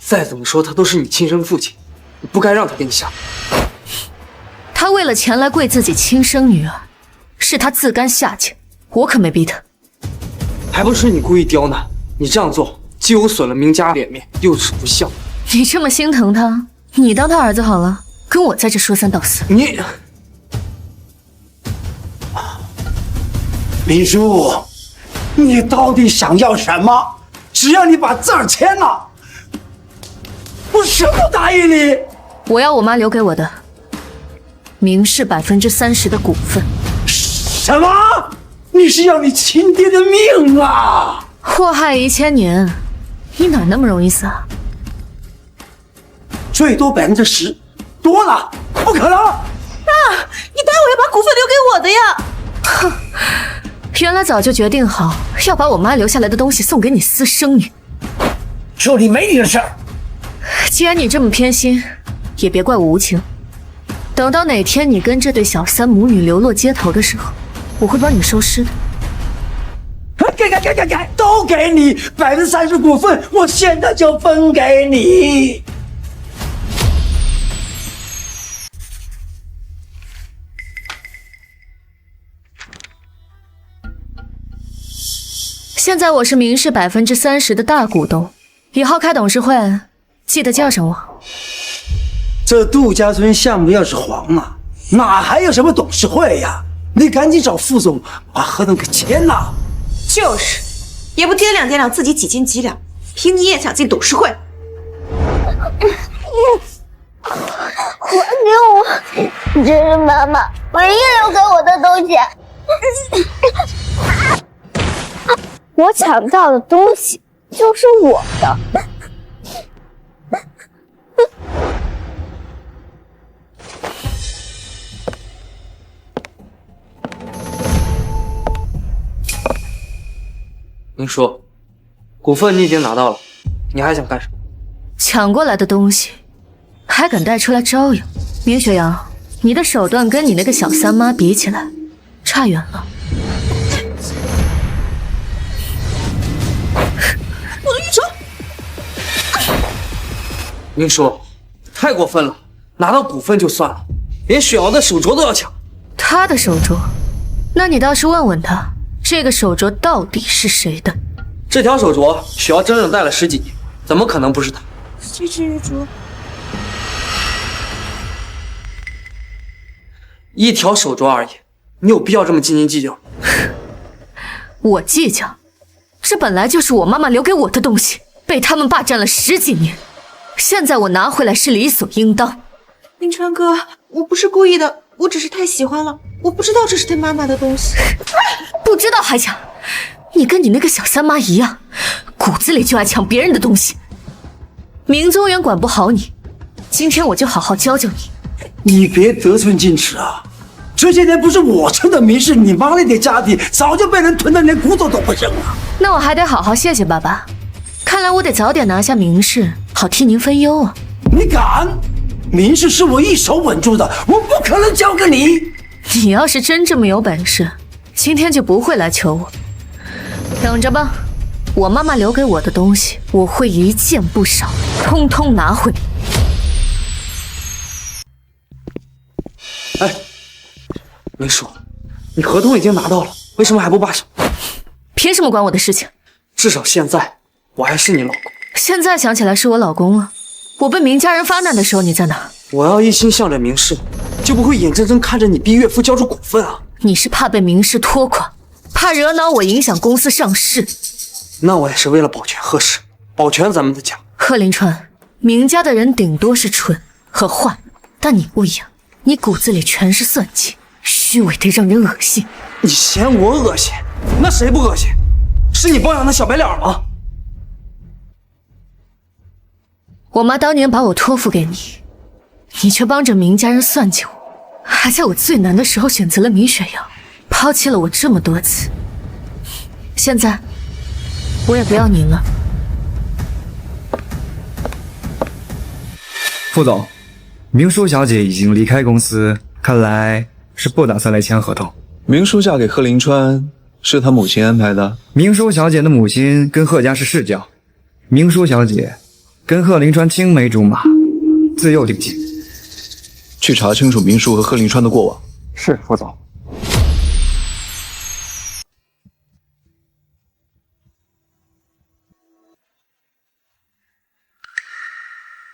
再怎么说他都是你亲生父亲，你不该让他给你下。他为了钱来跪自己亲生女儿，是他自甘下贱，我可没逼他。还不是你故意刁难？你这样做既有损了明家脸面，又是不孝。你这么心疼他，你当他儿子好了，跟我在这说三道四。你，明叔，你到底想要什么？只要你把字儿签了，我什么都答应你。我要我妈留给我的明氏30%的股份。什么？你是要你亲爹的命啊！祸害1000年，你哪那么容易死啊？最多10%，多了不可能。爸，你待会要把股份留给我的呀！哼，原来早就决定好要把我妈留下来的东西送给你私生女。这里没你的事儿。既然你这么偏心，也别怪我无情。等到哪天你跟这对小三母女流落街头的时候，我会帮你收尸的。给，都给你30%股份，我现在就分给你。现在我是明氏30%的大股东，以后开董事会记得叫上我。这杜家村项目要是黄了，哪还有什么董事会呀？你赶紧找副总把合同给签了。就是，也不掂量自己几斤几两，凭你也想进董事会？还给我！这是妈妈唯一留给我的东西。我抢到的东西就是我的。明叔，股份你已经拿到了，你还想干什么？抢过来的东西，还敢带出来招摇？明雪阳，你的手段跟你那个小三妈比起来，差远了。我的玉镯！明叔，太过分了，拿到股份就算了，连雪瑶的手镯都要抢。他的手镯？那你倒是问问他，这个手镯到底是谁的？这条手镯，雪瑶整整戴了10几年，怎么可能不是他？这只玉镯，一条手镯而已，你有必要这么斤斤计较？我计较？这本来就是我妈妈留给我的东西，被他们霸占了10几年，现在我拿回来是理所应当。林川哥，我不是故意的，我只是太喜欢了，我不知道这是他妈妈的东西。不知道还抢？你跟你那个小三妈一样，骨子里就爱抢别人的东西。明宗元管不好你，今天我就好好教教你。你别得寸进尺啊！这些年不是我撑的明氏，你妈那点家底早就被人囤得连骨头都不剩了。那我还得好好谢谢爸爸，看来我得早点拿下明氏，好替您分忧啊。你敢？明氏是我一手稳住的，我不可能交给你。你要是真这么有本事，今天就不会来求我。等着吧，我妈妈留给我的东西，我会一件不少，通通拿回。哎，明叔，你合同已经拿到了，为什么还不罢手？凭什么管我的事情？至少现在我还是你老公。现在想起来是我老公了。我被明家人发难的时候你在哪？我要一心向着明氏，就不会眼睁睁看着你逼岳父交出股份啊！你是怕被明氏拖垮，怕惹恼我影响公司上市。那我也是为了保全贺氏，保全咱们的家。贺林川，明家的人顶多是蠢和坏，但你不一样，你骨子里全是算计，虚伪得让人恶心。你嫌我恶心？那谁不恶心？是你包养的小白脸吗？我妈当年把我托付给你，你却帮着明家人算计我，还在我最难的时候选择了明雪瑶，抛弃了我这么多次。现在我也不要您了。副总，明淑小姐已经离开公司，看来是不打算来签合同。明淑嫁给贺林川是她母亲安排的。明淑小姐的母亲跟贺家是世交，明淑小姐跟贺林川青梅竹马，自幼定亲。去查清楚明淑和贺林川的过往。是，副总。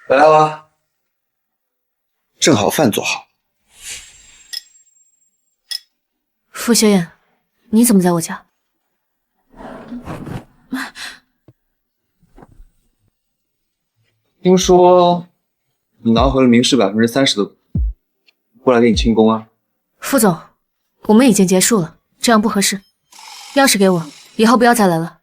来了，正好饭做好。傅学燕，你怎么在我家？听说你拿回了明氏30%的股，过来给你庆功啊。傅总，我们已经结束了，这样不合适。钥匙给我，以后不要再来了。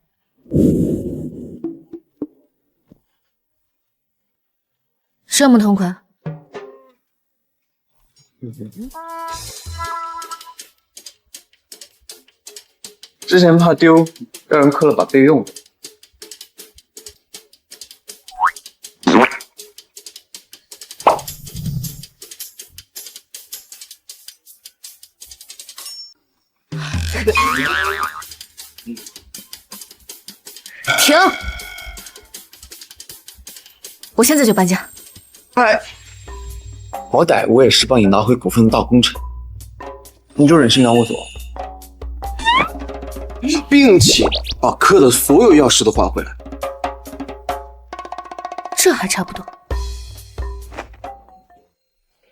这么痛快？之前怕丢，让人刻了把备用的。停！我现在就搬家。哎，好歹我也是帮你拿回股份的大功臣，你就忍心让我走？并且把刻的所有钥匙都还回来。这还差不多。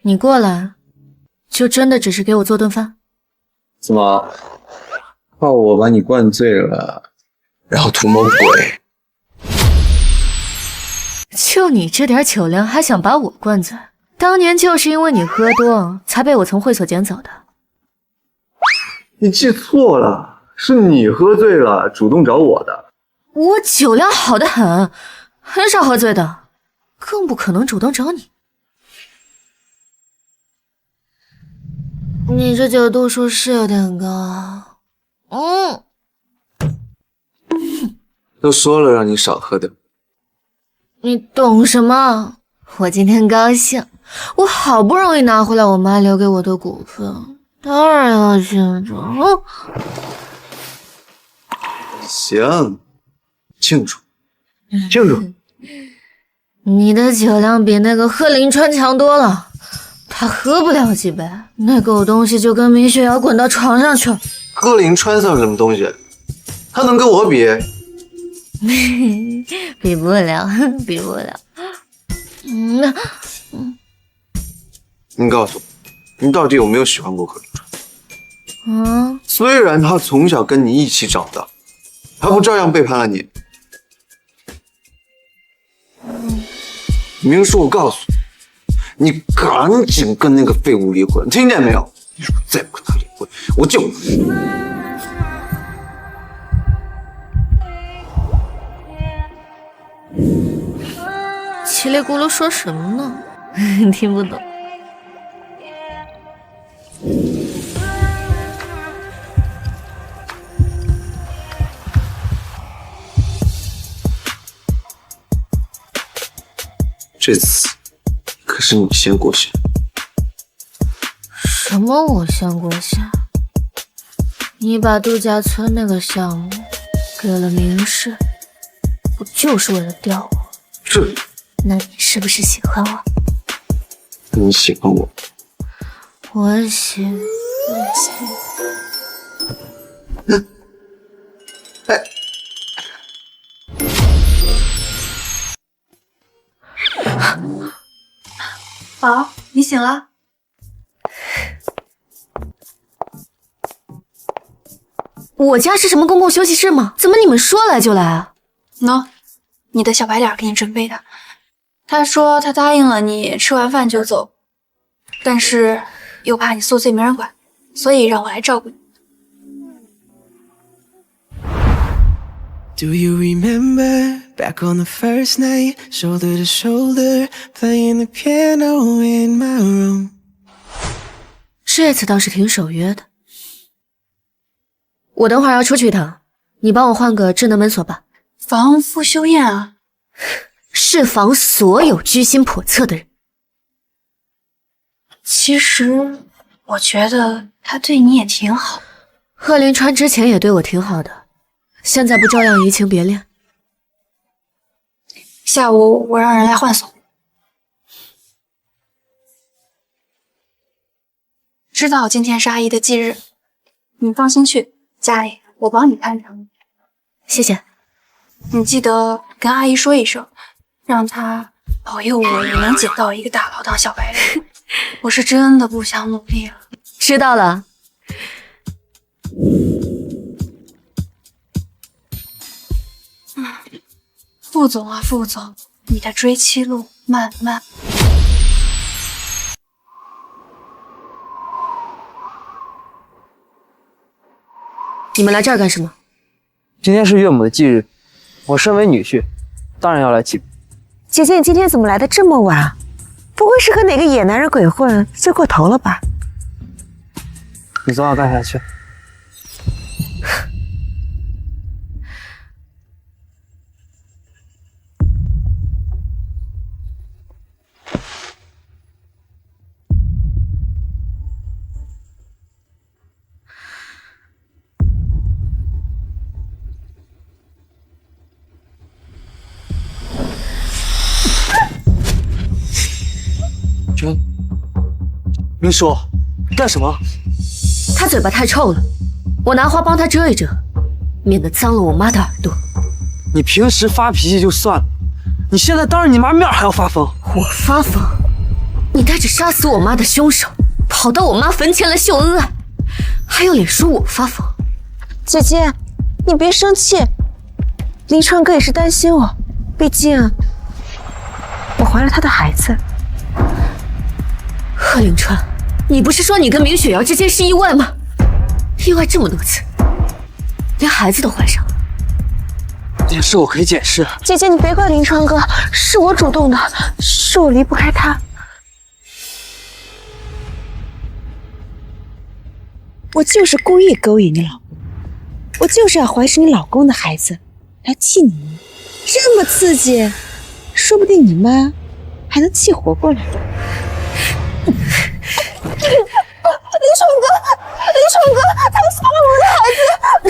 你过来，就真的只是给我做顿饭？怎么，怕我把你灌醉了，然后图谋不轨？就你这点酒量，还想把我灌醉？当年就是因为你喝多，才被我从会所捡走的。你记错了，是你喝醉了，主动找我的。我酒量好得很，很少喝醉的，更不可能主动找你。你这酒度数是有点高。都说了让你少喝点。你懂什么？我今天高兴，我好不容易拿回来我妈留给我的股份，当然要庆祝。行，庆祝，庆祝。你的酒量比那个贺林川强多了，他喝不了几杯，那狗东西就跟明雪瑶滚到床上去了。贺林川算什么东西？他能跟我比？比不了，比不了。你告诉我，你到底有没有喜欢过贺林川？虽然他从小跟你一起长大，他不照样背叛了你？明叔，我告诉你，你赶紧跟那个废物离婚，听见没有？你说再不跟他离婚，我就……叽里咕噜说什么呢？听不懂。这次可是你先过线。什么我先过线？你把度假村那个项目给了明世，不就是为了钓我？是。那你是不是喜欢我？你喜欢我？我喜。哎。宝，你醒了？我家是什么公共休息室吗？怎么你们说来就来啊？喏，你的小白脸给你准备的。他说他答应了你，吃完饭就走，但是又怕你宿醉没人管，所以让我来照顾你。Do you remember back on the first night, shoulder to shoulder, playing the piano in my room? 这次倒是挺守约的。我等会儿要出去一趟，你帮我换个智能门锁吧。防傅修燕啊，是防所有居心叵测的人。其实我觉得他对你也挺好。贺林川之前也对我挺好的。现在不照样移情别恋？下午我让人来换锁。知道今天是阿姨的忌日，你放心去，家里我帮你看着。谢谢。你记得跟阿姨说一声，让她保佑我也能捡到一个大佬当小白脸。我是真的不想努力了。知道了。副总啊，副总，你的追妻路漫漫。你们来这儿干什么？今天是岳母的忌日，我身为女婿，当然要来祭。姐姐，你今天怎么来的这么晚？不会是和哪个野男人鬼混，醉过头了吧？你总要干下去。明叔，干什么？他嘴巴太臭了，我拿花帮他遮一遮，免得脏了我妈的耳朵。你平时发脾气就算了，你现在当着你妈面还要发疯？我发疯？你带着杀死我妈的凶手跑到我妈坟前来秀恩爱，还有脸说我发疯？姐姐，你别生气，林川哥也是担心我，毕竟我怀了他的孩子。贺林川，你不是说你跟明雪瑶之间是意外吗？意外这么多次，连孩子都怀上了。这事我可以解释。姐姐，你别怪林川哥，是我主动的，是我离不开他。我就是故意勾引你老公，我就是要怀是你老公的孩子，来气你。这么刺激，说不定你妈还能气活过来。川哥，林川哥，他们杀了我的孩子！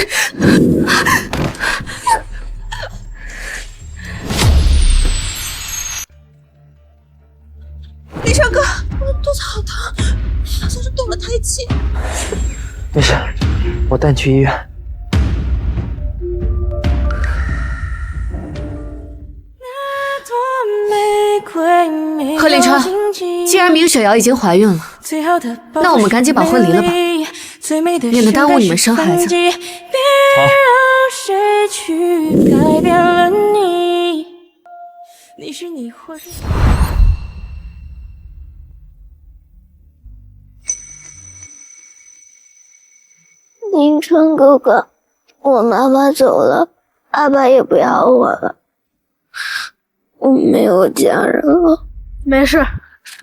林川哥，我的肚子好疼，好像是动了胎气。没事，我带你去医院。贺林川，既然明雪瑶已经怀孕了，那我们赶紧把婚离了吧，免得耽误你们生孩子。林川哥哥，我妈妈走了，爸爸也不要我了，我没有家人了。没事，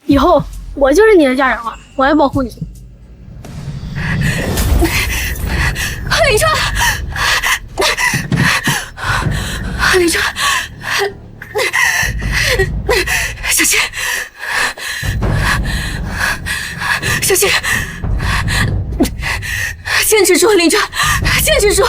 以后我就是你的家人了，我来保护你。贺林川，贺林川，小心，小心，坚持住，林川，坚持住。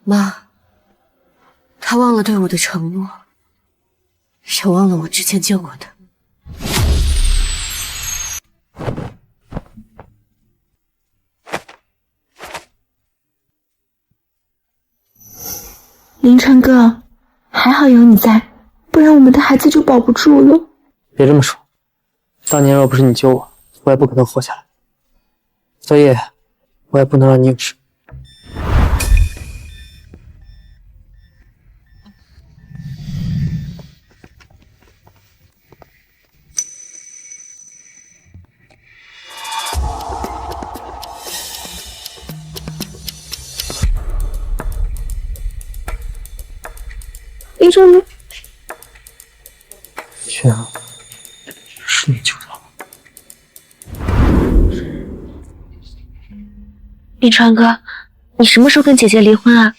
妈，他忘了对我的承诺，也忘了我之前救过他。林川哥，还好有你在，不然我们的孩子就保不住了。别这么说，当年若不是你救我，我也不可能活下来，所以我也不能让你有事。林川哥，雪阳，是你救的我。林川哥，你什么时候跟姐姐离婚啊？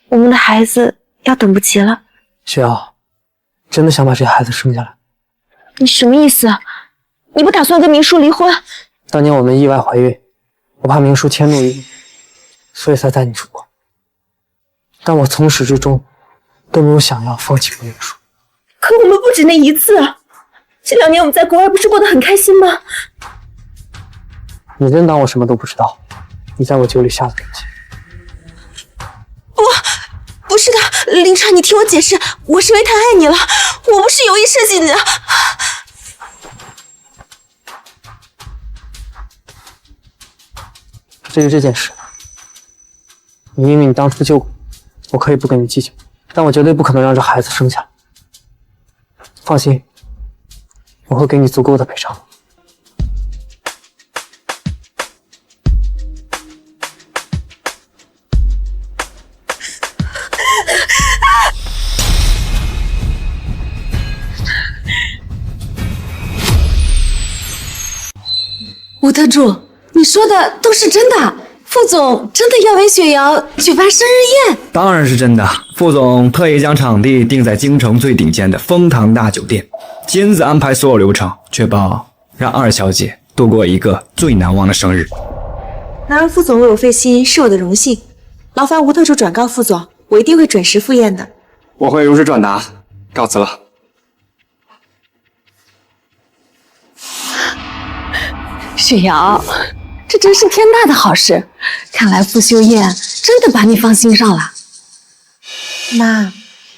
我们的孩子要等不及了。雪瑶，真的想把这孩子生下来？你什么意思？你不打算跟明叔离婚？当年我们意外怀孕，我怕明叔迁怒于你，所以才带你出国。但我从始至终都没有想要放弃明叔。可我们不止那一次啊！这2年我们在国外不是过得很开心吗？你真当我什么都不知道？你在我酒里下了毒计。不是的，林川，你听我解释，我是因为太爱你了，我不是有意设计你的。至于这件事，因为你当初救过我，可以不跟你计较，但我绝对不可能让这孩子生下来。放心，我会给你足够的赔偿。吴特助，你说的都是真的？副总真的要为雪瑶举办生日宴？当然是真的，副总特意将场地定在京城最顶尖的丰堂大酒店，亲自安排所有流程，确保让2小姐度过一个最难忘的生日。能让副总为我费心是我的荣幸，劳烦吴特助转告副总，我一定会准时赴宴的。我会如实转达，告辞了。雪瑶，这真是天大的好事！看来傅修燕真的把你放心上了。妈，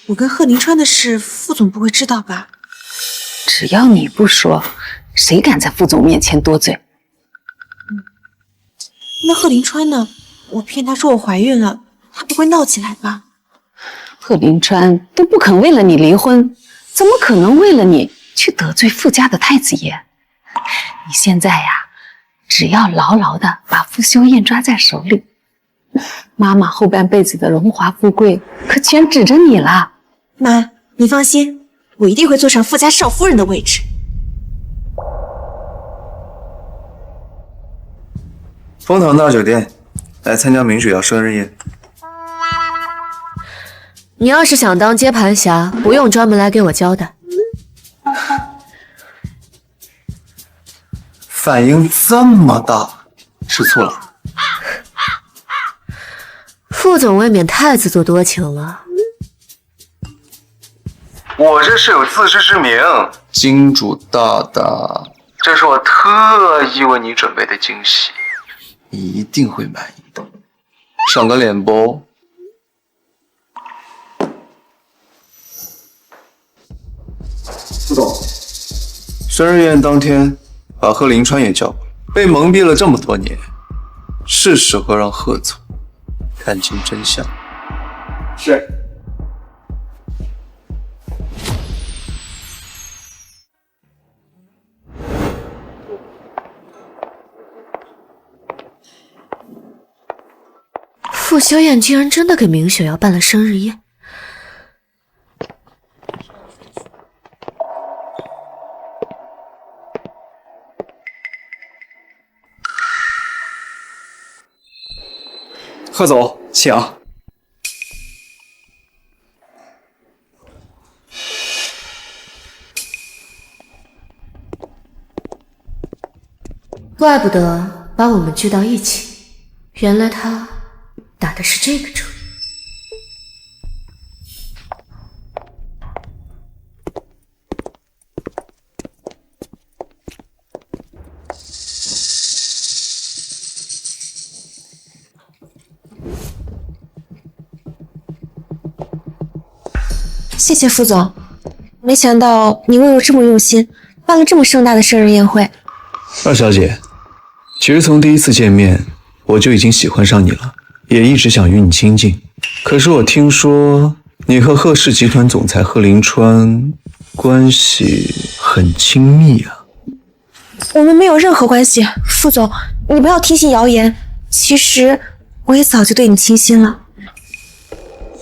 我跟贺林川的事，副总不会知道吧？只要你不说，谁敢在副总面前多嘴？那贺林川呢？我骗他说我怀孕了，他不会闹起来吧？贺林川都不肯为了你离婚，怎么可能为了你去得罪傅家的太子爷？你现在呀，只要牢牢的把傅修燕抓在手里，妈妈后半辈子的荣华富贵可全指着你了。妈，你放心，我一定会坐上傅家少夫人的位置。丰堂大酒店来参加明雪瑶生日宴。你要是想当接盘侠，不用专门来给我交代。反应这么大，吃醋了？副总未免太自作多情了。我这是有自知之明，金主大大，这是我特意为你准备的惊喜，你一定会满意的。赏个脸不？副总，生日宴当天把贺林川也叫过来，被蒙蔽了这么多年，是时候让贺总看清真相。是。傅修燕居然真的给明雪瑶办了生日宴。贺总，请。怪不得把我们聚到一起，原来他打的是这个主意。谢谢副总，没想到你为我这么用心，办了这么盛大的生日宴会。二小姐，其实从第一次见面我就已经喜欢上你了，也一直想与你亲近。可是我听说你和贺氏集团总裁贺林川关系很亲密啊。我们没有任何关系，副总，你不要听信谣言。其实我也早就对你倾心了。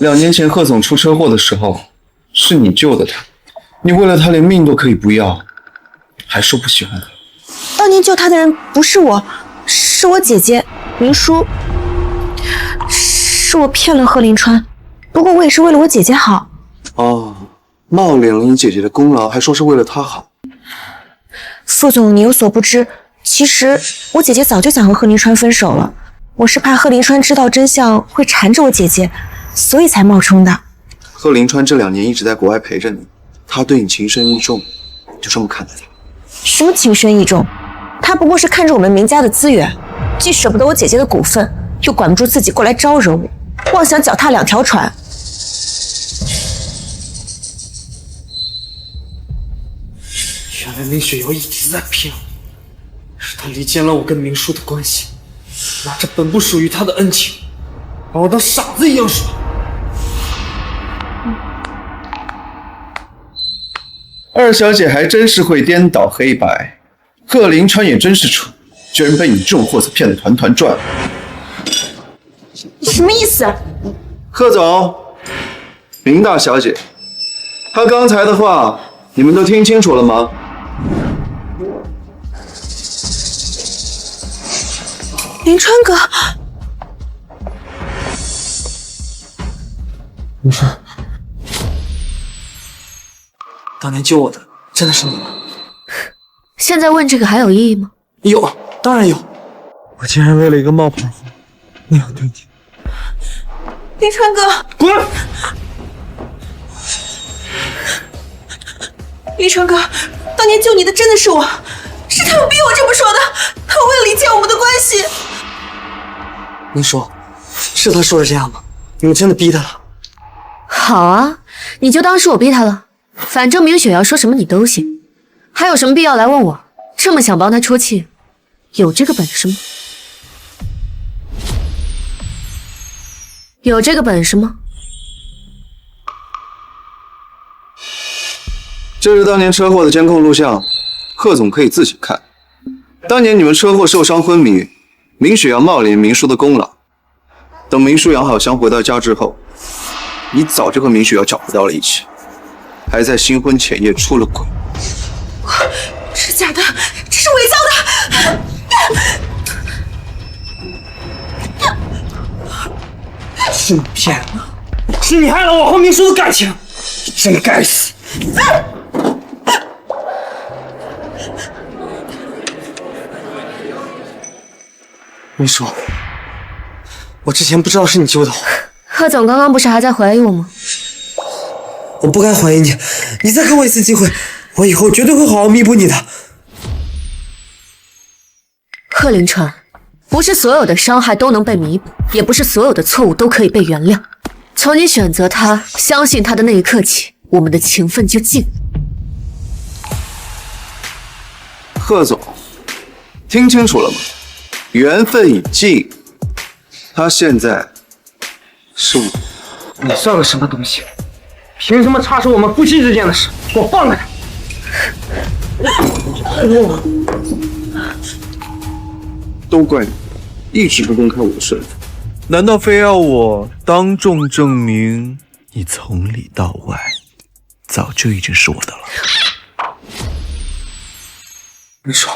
2年前贺总出车祸的时候，是你救的他，你为了他连命都可以不要，还说不喜欢他。当年救他的人不是我，是我姐姐明淑。是我骗了贺林川，不过我也是为了我姐姐好。哦，冒领了你姐姐的功劳，还说是为了她好。副总，你有所不知，其实我姐姐早就想和贺林川分手了，我是怕贺林川知道真相会缠着我姐姐，所以才冒充的。贺林川这2年一直在国外陪着你，他对你情深意重，就这么看待他？什么情深意重？他不过是看着我们明家的资源，既舍不得我姐姐的股份，又管不住自己过来招惹我，妄想脚踏2条船。原来林雪瑶一直在骗我，是她离间了我跟明叔的关系，拿着本不属于她的恩情，把我当傻子一样耍。二小姐还真是会颠倒黑白，贺林川也真是蠢，居然被你这种货色骗得团团转。什么意思？贺总，明大小姐，他刚才的话你们都听清楚了吗？林川哥，林川，当年救我的真的是你吗？现在问这个还有意义吗？有，当然有。我竟然为了一个冒牌货那样对你。林川哥，滚！林川哥，当年救你的真的是我，是他们逼我这么说的。他为了理解我们的关系。您说，是他说的这样吗？你们真的逼他了？好啊，你就当是我逼他了。反正明雪瑶说什么你都信，还有什么必要来问我？这么想帮他出气，有这个本事吗？有这个本事吗？这是当年车祸的监控录像，贺总可以自己看。当年你们车祸受伤昏迷，明雪瑶冒领明叔的功劳。等明叔养好伤回到家之后，你早就和明雪瑶搅和到了一起，还在新婚前夜出了轨。是假的，这是伪造的。是你骗人的，是你害了我和明叔的感情，你真该死！明叔，我之前不知道是你救的我。贺总刚刚不是还在怀疑我吗？我不该怀疑你，你再给我一次机会，我以后绝对会好好弥补你的。贺林川，不是所有的伤害都能被弥补，也不是所有的错误都可以被原谅。从你选择他、相信他的那一刻起，我们的情分就尽。贺总，听清楚了吗？缘分已尽，他现在是我。你算个什么东西？凭什么插手我们夫妻之间的事？给我放开他！都怪你，一直不公开我的身份。难道非要我当众证明你从里到外早就已经是我的了？你说，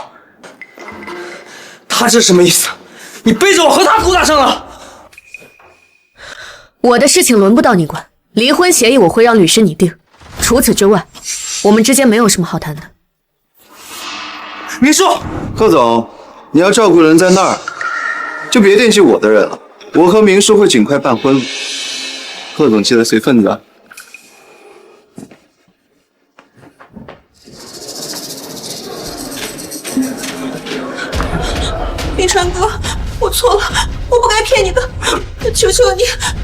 他这什么意思？你背着我和他勾搭上了？我的事情轮不到你管，离婚协议我会让律师拟定。除此之外，我们之间没有什么好谈的。明叔，贺总，你要照顾人在那儿，就别惦记我的人了。我和明叔会尽快办婚，贺总记得随份子啊。冰川哥，我错了，我不该骗你的，求求你，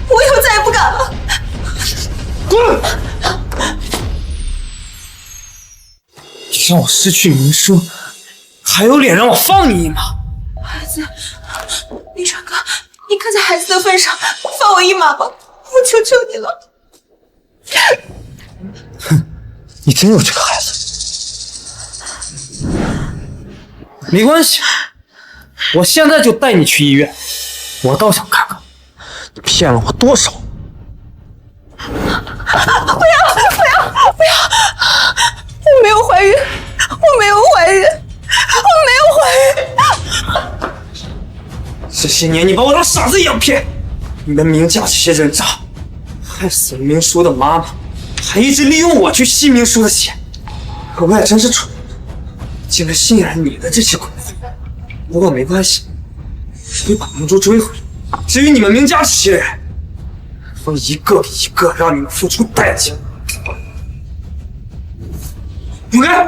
我以后再也不敢了。滚！你让我失去明叔，还有脸让我放你一马？孩子，冰川哥，你看在孩子的份上，放我一马吧，我求求你了。哼，你真有这个孩子？没关系，我现在就带你去医院。我倒想看看，你骗了我多少。不要！我没有怀孕，我没有怀孕。这些年你把我当傻子一样骗，你们明家这些人渣，害死了明叔的妈妈，还一直利用我去吸明叔的血，我也真是蠢，竟然信任你的这些鬼子。不过没关系，我会把明珠追回来。至于你们明家这些人，我一个比一个让你们付出代价。滚开！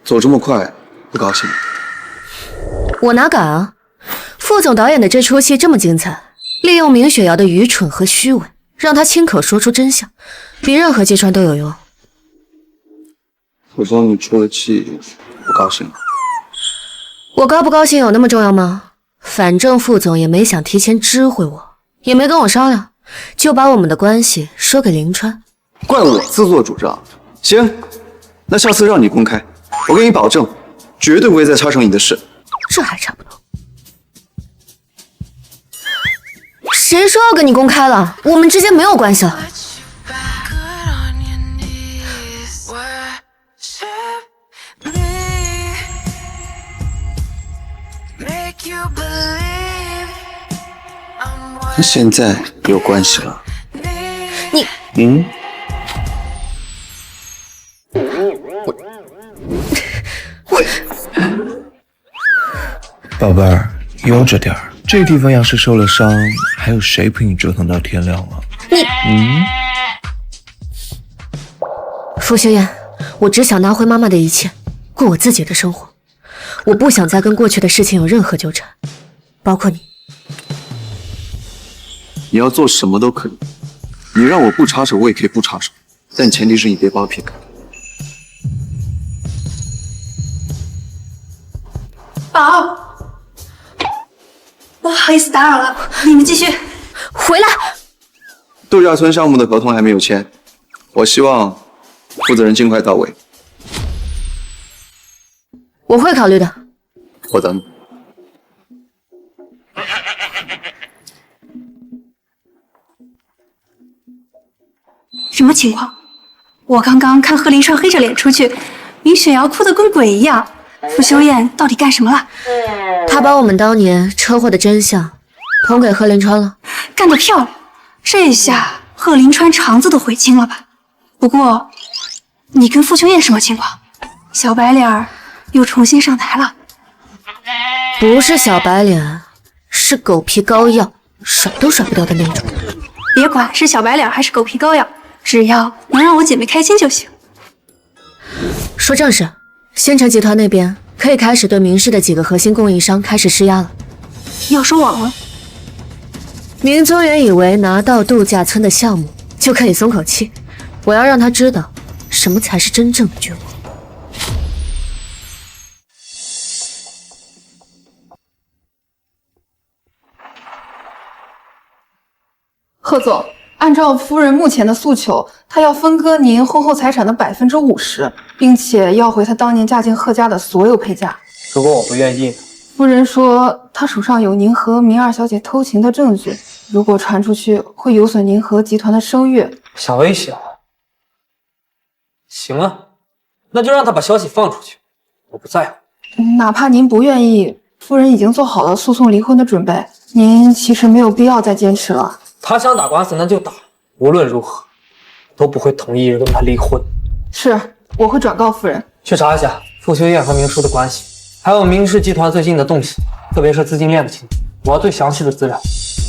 走这么快，不高兴？我哪敢啊！副总导演的这出戏这么精彩，利用明雪瑶的愚蠢和虚伪，让她亲口说出真相，比任何揭穿都有用。我帮你出了气，不高兴了？我高不高兴有那么重要吗？反正副总也没想提前知会我，也没跟我商量，就把我们的关系说给林川。怪我自作主张。行，那下次让你公开，我给你保证，绝对不会再插手你的事。这还差不多。谁说要跟你公开了？我们之间没有关系了。那现在有关系了。你宝贝儿，悠着点儿，这地方要是受了伤，还有谁陪你折腾到天亮啊？傅学言，我只想拿回妈妈的一切，过我自己的生活。我不想再跟过去的事情有任何纠缠，包括你。你要做什么都可以，你让我不插手，我也可以不插手，但前提是你别把我撇开。宝，不好意思打扰了，你们继续。回来。度假村项目的合同还没有签，我希望负责人尽快到位。我会考虑的。我等你。什么情况？我刚刚看贺林川黑着脸出去，明雪瑶哭得跟鬼一样。傅修燕到底干什么了？他把我们当年车祸的真相捅给贺林川了。干得漂亮！这下贺林川肠子都悔青了吧？不过，你跟傅修燕什么情况？小白脸儿又重新上台了？不是小白脸，是狗皮膏药，甩都甩不掉的那种。别管是小白脸还是狗皮膏药，只要能让我姐妹开心就行。说正事，星辰集团那边可以开始对明氏的几个核心供应商开始施压了。要收网了？明宗元以为拿到度假村的项目就可以松口气，我要让他知道什么才是真正的绝望。贺总，按照夫人目前的诉求，她要分割您婚后财产的50%，并且要回她当年嫁进贺家的所有配价。如果我不愿意，夫人说她手上有您和明二小姐偷情的证据，如果传出去会有损您和集团的声誉。想威胁我？行啊，那就让他把消息放出去，我不在乎。哪怕您不愿意，夫人已经做好了诉讼离婚的准备，您其实没有必要再坚持了。他想打官司那就打，无论如何都不会同意跟他离婚。是，我会转告夫人。去查一下傅修燕和明叔的关系，还有明氏集团最近的动向，特别是资金链的情况，我要最详细的资料。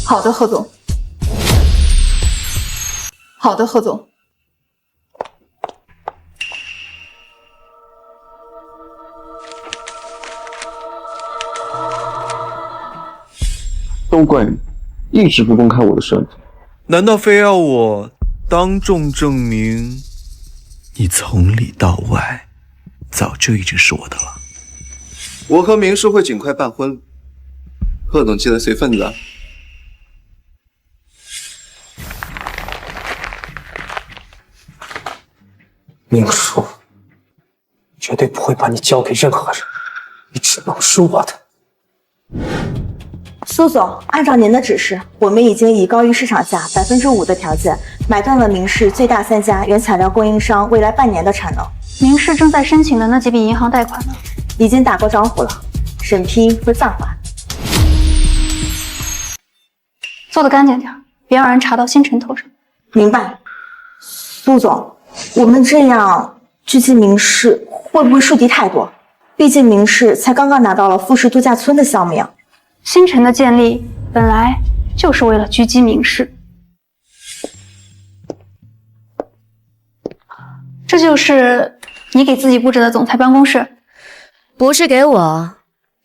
好的，贺总。好的，贺总。都怪你，一直不公开我的身份。难道非要我当众证明你从里到外早就已经是我的了？我和明叔会尽快办婚礼，贺总记得随份子啊。明叔绝对不会把你交给任何人，你只能是我的。苏总，按照您的指示，我们已经以高于市场价5%的条件买断了明氏最大3家原材料供应商未来半年的产能。明氏正在申请的那几笔银行贷款呢？已经打过招呼了，审批会放缓。做得干净点，别让人查到星辰头上。明白。苏总，我们这样狙击明氏会不会树敌太多？毕竟明氏才刚刚拿到了富士度假村的项目呀。星辰的建立本来就是为了狙击明氏。这就是你给自己布置的总裁办公室？不是给我，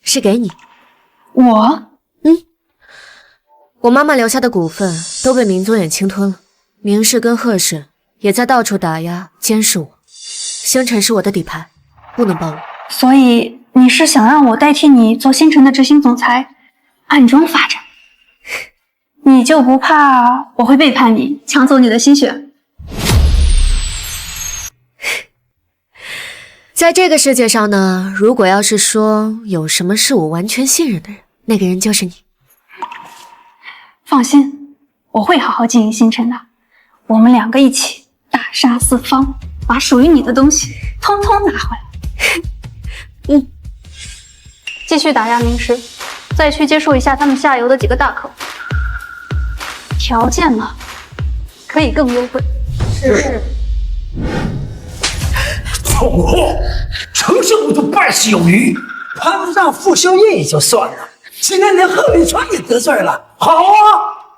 是给你。我？我妈妈留下的股份都被明宗远侵吞了，明氏跟贺氏也在到处打压监视我。星辰是我的底牌，不能暴露。所以你是想让我代替你做星辰的执行总裁，暗中发展？你就不怕我会背叛你，抢走你的心血？在这个世界上呢，如果要是说有什么是我完全信任的人，那个人就是你。放心，我会好好经营星辰的。我们2个一起大杀四方，把属于你的东西通通拿回来。继续打压明氏，再去接触一下他们下游的几个大客户。条件呢，可以更优惠。是。臭货，成事不足败事有余，攀不上傅修燕也就算了，现在连贺林川也得罪了。好啊，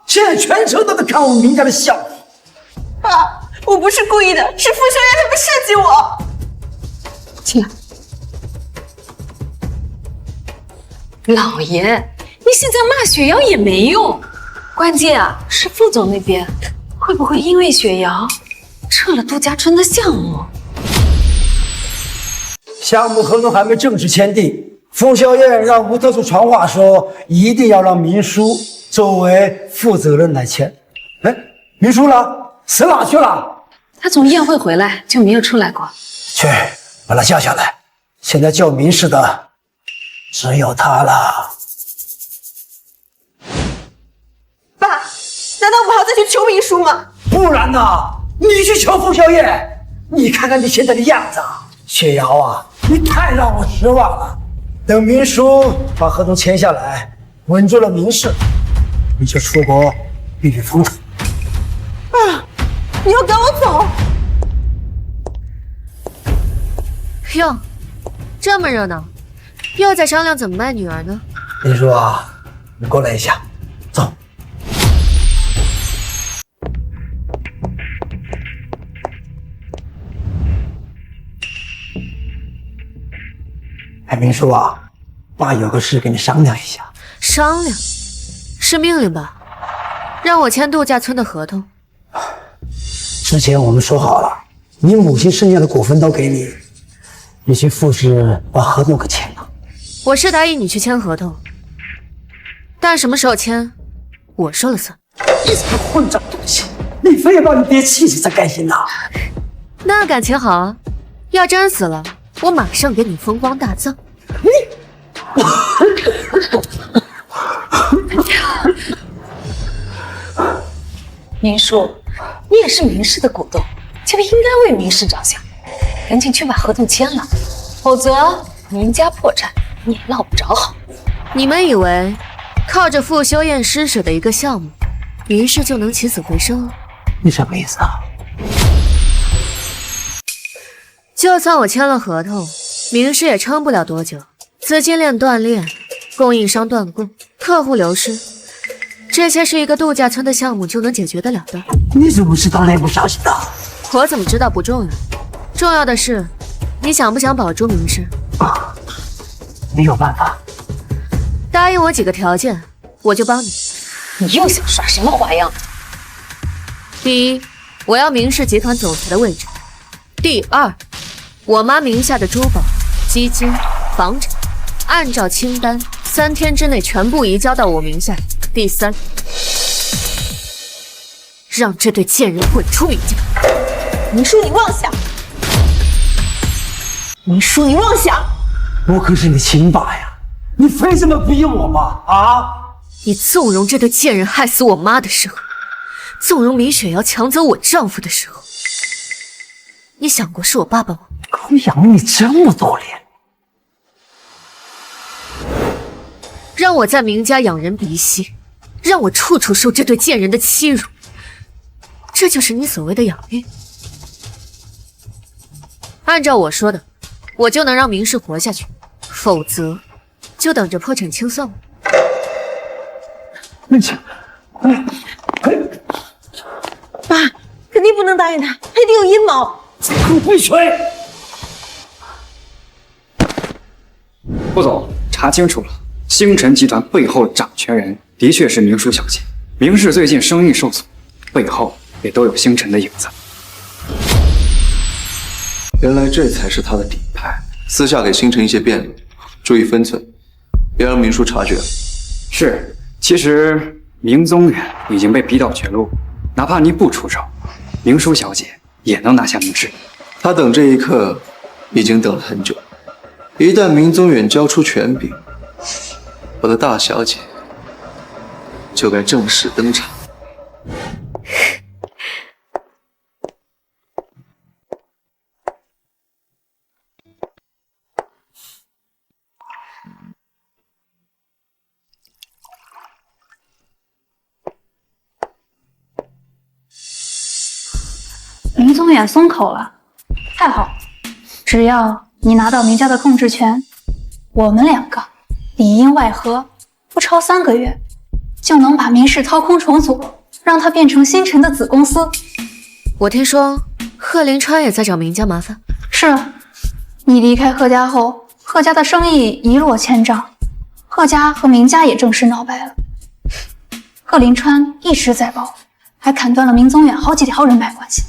现在全城都在看我们明家的笑话。爸，我不是故意的，是傅修燕他们设计我。进来。老爷，你现在骂雪瑶也没用，关键啊是副总那边会不会因为雪瑶撤了度假村的项目？项目合同还没正式签订，傅小燕让吴特助传话说，一定要让明叔作为负责人来签。哎，明叔呢？死哪去了？他从宴会回来就没有出来过。去，把他叫下来。现在叫明氏的只有他了。爸，难道我还要再去求明叔吗？不然呢？你去求傅小燕，你看看你现在的样子，雪瑶啊，你太让我失望了。等明叔把合同签下来，稳住了明氏，你就出国避避风头。啊！你要赶我走？哟，这么热闹，又在商量怎么卖女儿呢？明叔啊，你过来一下，走。哎，明叔啊，爸有个事跟你商量一下。商量？是命令吧？让我签度假村的合同。之前我们说好了，你母亲剩下的股份都给你，你去复试把合同给签了。我是答应你去签合同，但什么时候签，我说了算。你这个混账东西，你非要把你爹气死才甘心呐？那感情好啊，要真死了，我马上给你风光大葬。明叔，你也是明氏的股东，就应该为明氏着想，赶紧去把合同签了，否则明家破产你也落不着好。你们以为靠着傅修燕施舍的一个项目，明氏就能起死回生了？你什么意思啊？就算我签了合同，明氏也撑不了多久，资金链断裂，供应商断供，客户流失。这些是一个度假村的项目就能解决得了的。你怎么知道内部消息的？我怎么知道不重要，重要的是你想不想保住明氏？你有办法？答应我几个条件，我就帮你。你又想耍什么花样？第一，我要明氏集团总裁的位置；第二，我妈名下的珠宝、基金、房产，按照清单3天之内全部移交到我名下。第三，让这对贱人滚出明家。明叔，你妄想！明叔，你妄想！我可是你亲爸呀，你非这么逼我吗？啊！你纵容这对贱人害死我妈的时候，纵容米雪瑶抢走我丈夫的时候，你想过是我爸爸吗？我养你这么多年，让我在明家养人鼻息，让我处处受这对贱人的欺辱，这就是你所谓的养育？按照我说的，我就能让明氏活下去，否则就等着破产清算了。爸，肯定不能答应他，他一定有阴谋。给我闭嘴！副总，查清楚了，星辰集团背后掌权人的确是明淑小姐。明氏最近生意受阻，背后也都有星辰的影子。原来这才是他的底牌。私下给星辰一些便利，注意分寸，别让明叔察觉。是，其实明宗远已经被逼到绝路，哪怕你不出手，明淑小姐也能拿下明氏。他等这一刻已经等了很久，一旦明宗远交出权柄，我的大小姐就该正式登场。明宗远松口了，太好了！只要你拿到明家的控制权，我们2个里应外合，不超3个月，就能把明氏掏空重组，让它变成星辰的子公司。我听说贺林川也在找明家麻烦。是啊，你离开贺家后，贺家的生意一落千丈，贺家和明家也正式闹掰了。贺林川一直在报，还砍断了明宗远好几条人脉关系。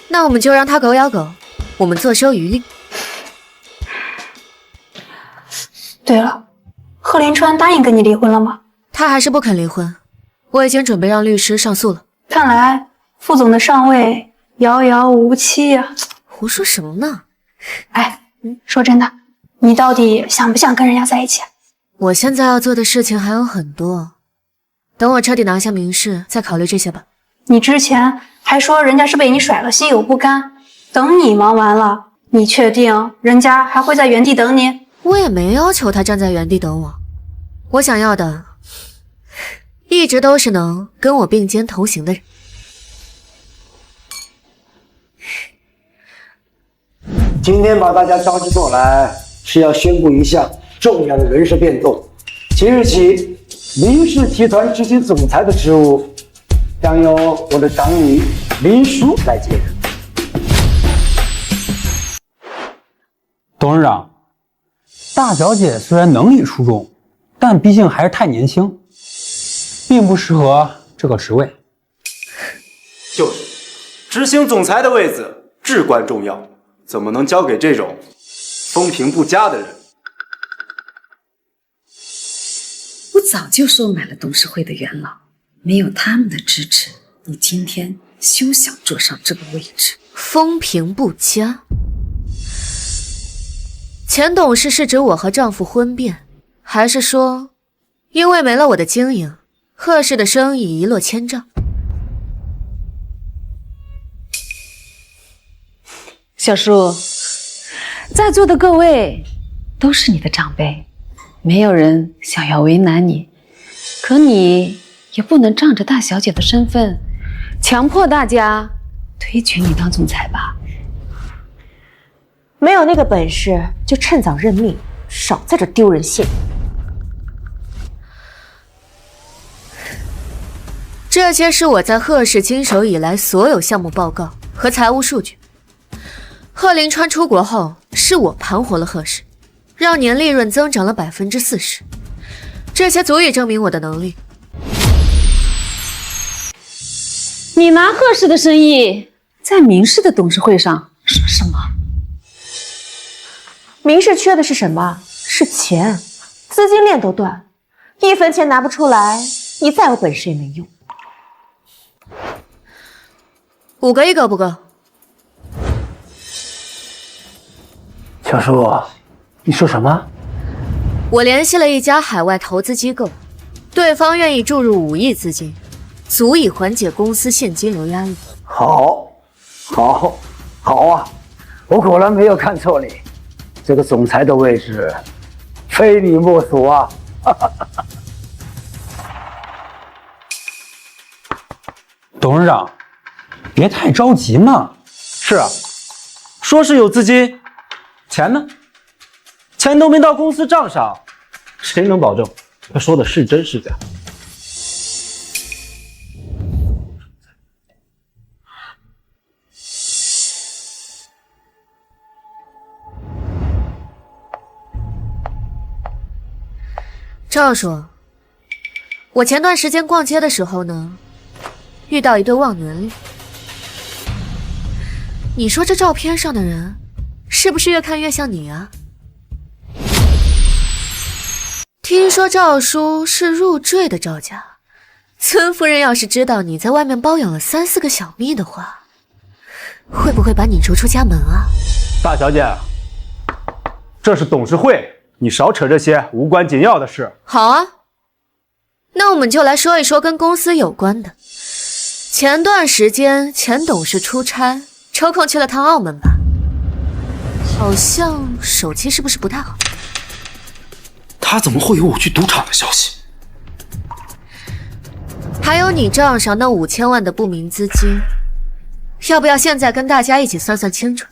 那我们就让他狗咬狗，我们坐收渔利。对了，贺林川答应跟你离婚了吗？他还是不肯离婚，我已经准备让律师上诉了。看来副总的上位遥遥无期呀！胡说什么呢？哎，说真的，你到底想不想跟人家在一起？我现在要做的事情还有很多，等我彻底拿下明氏，再考虑这些吧。你之前还说人家是被你甩了，心有不甘。等你忙完了，你确定人家还会在原地等你？我也没要求他站在原地等我，我想要的一直都是能跟我并肩同行的人。今天把大家召集过来，是要宣布一项重要的人事变动。即日起，明氏集团执行总裁的职务将由我的长女林淑来接任。董事长，大小姐虽然能力出众，但毕竟还是太年轻，并不适合这个职位。就是，执行总裁的位子至关重要，怎么能交给这种风评不佳的人？我早就收买了董事会的元老，没有他们的支持，你今天休想坐上这个位置。风评不佳？前董事是指我和丈夫婚变，还是说因为没了我的经营，贺氏的生意一落千丈？小叔，在座的各位都是你的长辈，没有人想要为难你，可你也不能仗着大小姐的身份，强迫大家推举你当总裁吧？没有那个本事，就趁早认命，少在这丢人现眼。这些是我在贺氏经手以来所有项目报告和财务数据。贺林川出国后，是我盘活了贺氏，让年利润增长了40%，这些足以证明我的能力。你拿贺氏的生意在明氏的董事会上说什么？明氏缺的是什么？是钱，资金链都断，1分钱拿不出来，你再有本事也没用。5个亿够不够？小叔，你说什么？我联系了一家海外投资机构，对方愿意注入5亿资金，足以缓解公司现金流压力。好啊！我果然没有看错你，这个总裁的位置非你莫属啊！董事长，别太着急嘛。是啊，说是有资金，钱呢？钱都没到公司账上，谁能保证他说的是真是假？赵叔，我前段时间逛街的时候呢，遇到一对忘年恋。你说这照片上的人，是不是越看越像你啊？听说赵叔是入赘的赵家，孙夫人要是知道你在外面包养了3、4个小蜜的话，会不会把你逐出家门啊？大小姐，这是董事会，你少扯这些无关紧要的事。好啊，那我们就来说一说跟公司有关的。前段时间前董事出差，抽空去了趟澳门吧？好像手气是不是不太好？他怎么会有我去赌场的消息？还有你账上那5000万的不明资金，要不要现在跟大家一起算算清楚？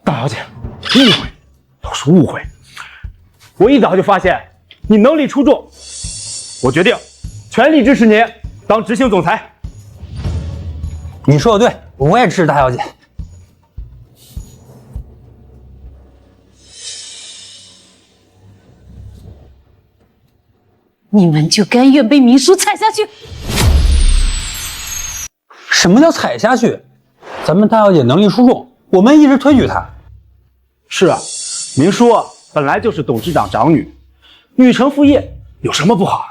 大小姐，误会都是误会。我一早就发现你能力出众，我决定全力支持你当执行总裁。你说的对，我也支持大小姐。你们就甘愿被明叔踩下去？什么叫踩下去？咱们大小姐能力出众，我们一直推举她。是啊，明叔本来就是董事长长女，女承父业有什么不好啊？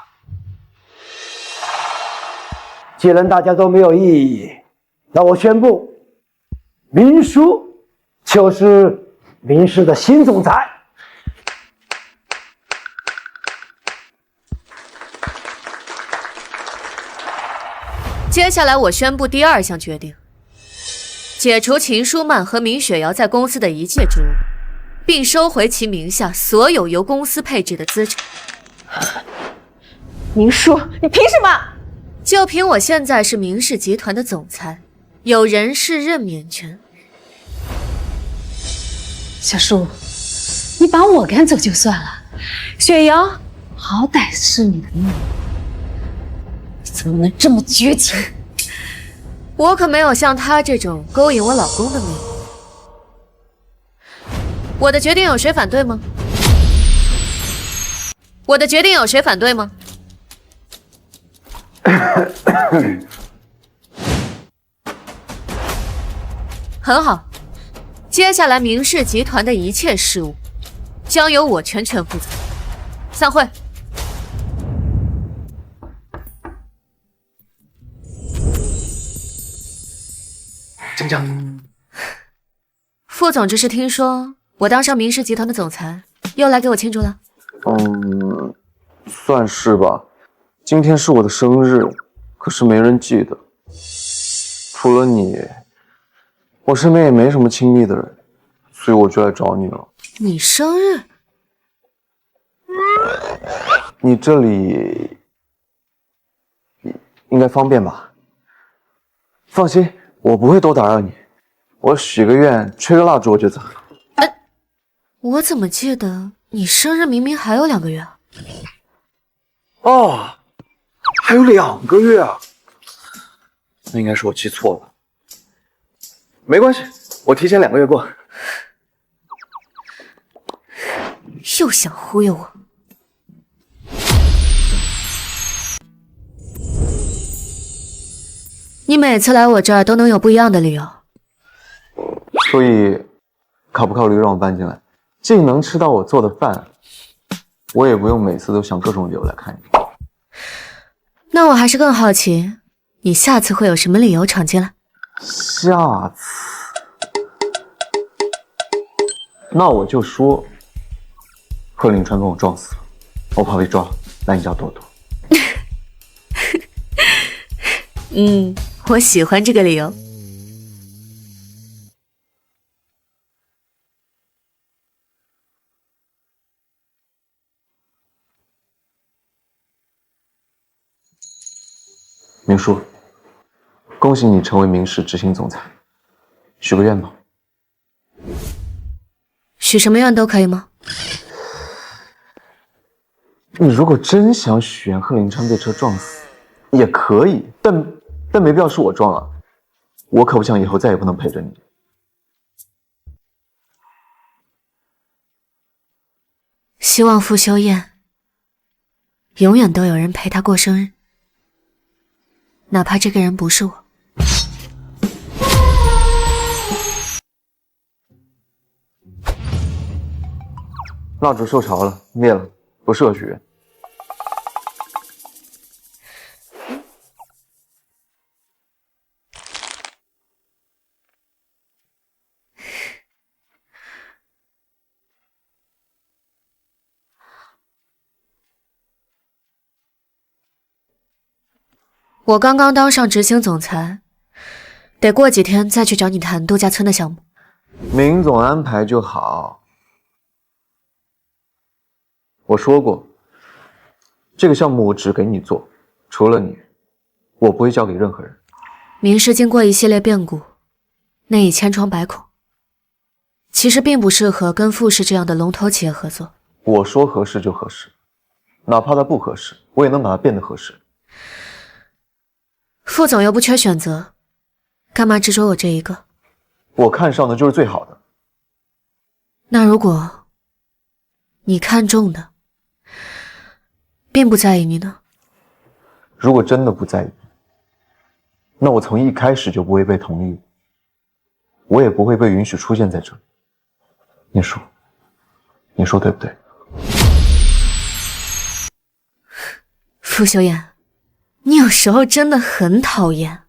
既然大家都没有异议，那我宣布，明叔就是明氏的新总裁。接下来我宣布第2项决定：解除秦舒曼和明雪瑶在公司的一切职务，并收回其名下所有由公司配置的资产。明叔，你凭什么？就凭我现在是明氏集团的总裁，有人事任免权。小叔，你把我赶走就算了，雪瑶好歹是你的命，你怎么能这么绝情？我可没有像他这种勾引我老公的命。我的决定有谁反对吗？我的决定有谁反对吗？很好，接下来明氏集团的一切事务将由我全权负责。散会。铮铮。副总只是听说我当上明氏集团的总裁，又来给我庆祝了。算是吧。今天是我的生日，可是没人记得。除了你，我身边也没什么亲密的人，所以我就来找你了。你生日？你这里应该方便吧？放心，我不会多打扰你。我许个愿，吹个蜡烛我就走。我怎么记得你生日明明还有2个月啊？哦，还有2个月啊！那应该是我记错了。没关系，我提前2个月过。又想忽悠我。你每次来我这儿都能有不一样的理由，所以，考不考虑让我搬进来？既能吃到我做的饭，我也不用每次都想各种理由来看你。那我还是更好奇，你下次会有什么理由闯进来？下次，那我就说，贺林川跟我撞死了，我怕被抓，来你家躲躲。我喜欢这个理由。明叔，恭喜你成为明氏执行总裁，许个愿吧。许什么愿都可以吗？你如果真想许愿贺林川被车撞死，也可以，但没必要是我撞啊，我可不想以后再也不能陪着你。希望傅修燕永远都有人陪她过生日，哪怕这个人不是我。蜡烛受潮了，灭了，不适合许愿。我刚刚当上执行总裁，得过几天再去找你谈度假村的项目。明总安排就好。我说过，这个项目我只给你做，除了你，我不会交给任何人。明氏经过一系列变故，内已千疮百孔，其实并不适合跟傅氏这样的龙头企业合作。我说合适就合适，哪怕它不合适，我也能把它变得合适。傅总又不缺选择，干嘛执着我这一个？我看上的就是最好的。那如果你看中的并不在意你呢？如果真的不在意，那我从一开始就不会被同意，我也不会被允许出现在这里。你说对不对？傅修燕，你有时候真的很讨厌。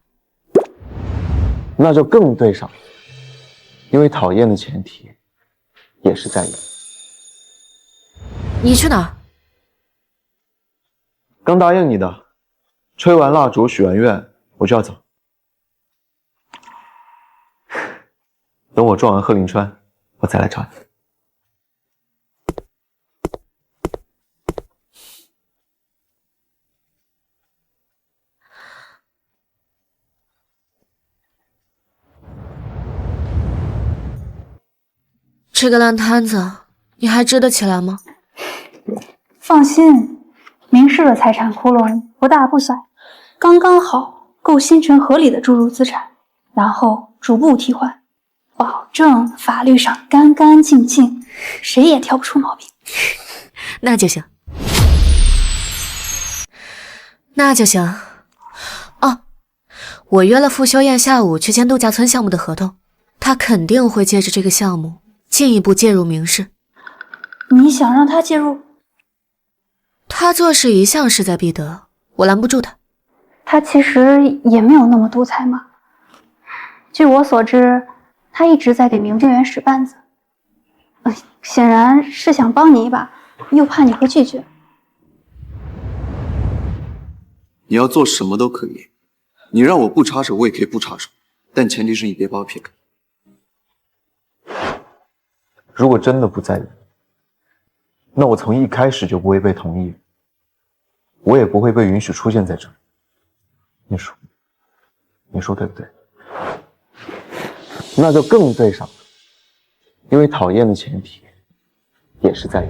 那就更对上了，因为讨厌的前提也是在意。你去哪儿？刚答应你的，吹完蜡烛许完愿，我就要走。等我撞完贺林川，我再来找你。这个烂摊子，你还支得起来吗？放心，明氏的财产窟窿不大不小，刚刚好够星辰合理的注入资产，然后逐步替换，保证法律上干干净净，谁也挑不出毛病。那就行，那就行。哦，我约了傅修燕下午去签度假村项目的合同，他肯定会借着这个项目进一步介入明氏。你想让他介入？他做事一向势在必得，我拦不住他。他其实也没有那么独裁嘛。据我所知，他一直在给明正元使绊子，显然是想帮你一把，又怕你会拒绝。你要做什么都可以，你让我不插手，我也可以不插手，但前提是你别把我撇开。如果真的不在意，那我从一开始就不会被同意，我也不会被允许出现在这里。你说对不对？那就更对上了，因为讨厌的前提也是在意。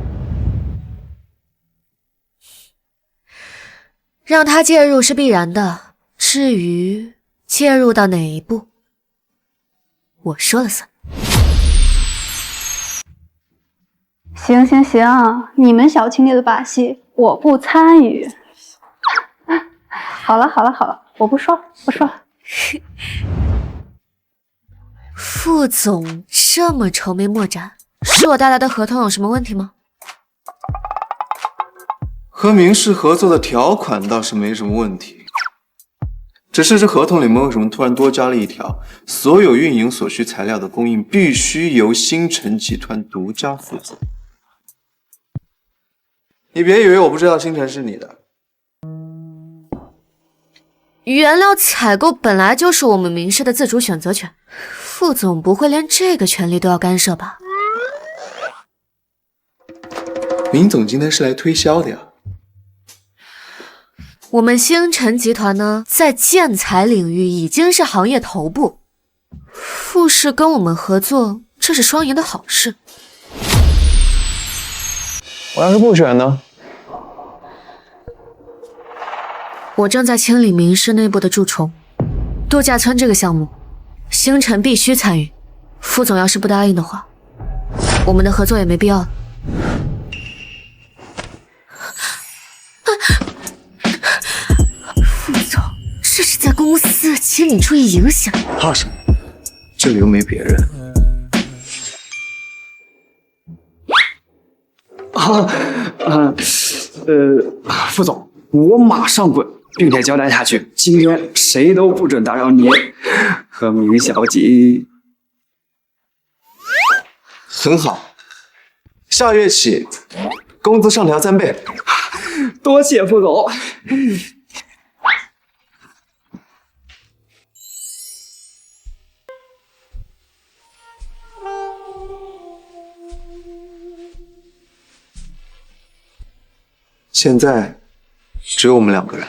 让他介入是必然的，至于介入到哪一步，我说了算。行行行，你们小情侣的把戏我不参与。好了，我不说了。副总这么愁眉莫展，是我带来的合同有什么问题吗？和明氏合作的条款倒是没什么问题，只是这合同里面为什么突然多加了一条，所有运营所需材料的供应必须由星辰集团独家负责。你别以为我不知道星辰是你的。原料采购本来就是我们明氏的自主选择权，副总不会连这个权利都要干涉吧？明总今天是来推销的呀。我们星辰集团呢，在建材领域已经是行业头部，傅氏跟我们合作，这是双赢的好事。我要是不选呢？我正在清理明氏内部的蛀虫，度假村这个项目，星辰必须参与。副总要是不答应的话，我们的合作也没必要了。副总，这是在公司，请你注意影响。怕什么？这里又没别人。副总，我马上滚，并且交代下去，今天谁都不准打扰你和明小姐。很好，下月起工资上调3倍。多谢副总。现在只有我们2个人。